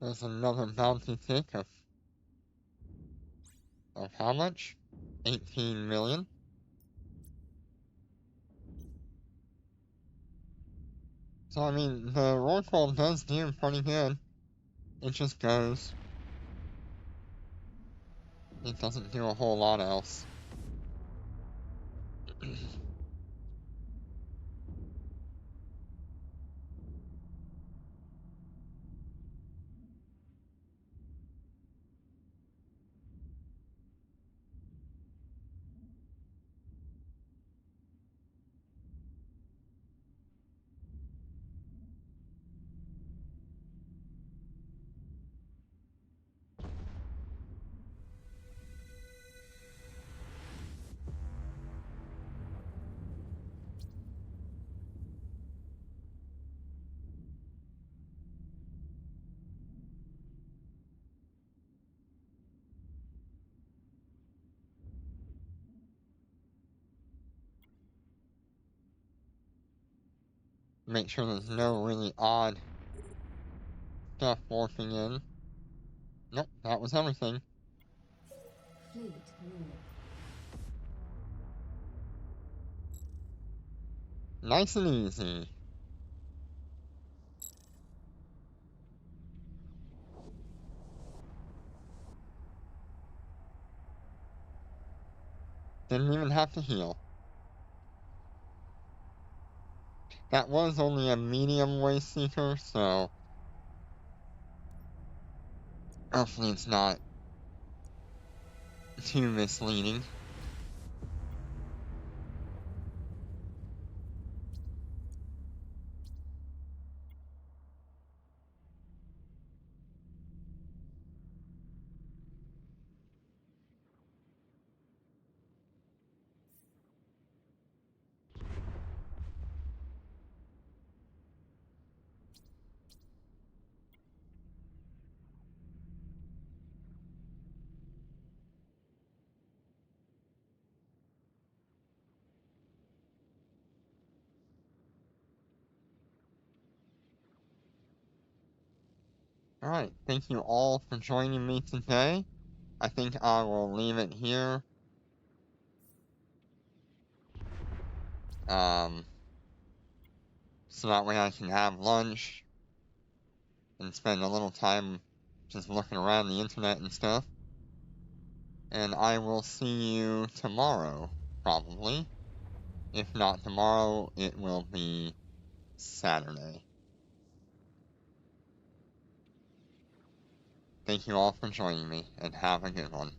There's another bounty tick of Of how much? 18 million? So, I mean, the Rorqual does do pretty good. It just goes. It doesn't do a whole lot else. Make sure there's no really odd stuff morphing in. Nope, that was everything. Fleet war. Nice and easy. Didn't even have to heal. That was only a medium waste seeker, so hopefully it's not too misleading. Alright, thank you all for joining me today. I think I will leave it here. So that way I can have lunch and spend a little time just looking around the internet and stuff. And I will see you tomorrow, probably. If not tomorrow, it will be Saturday. Thank you all for joining me, and have a good one.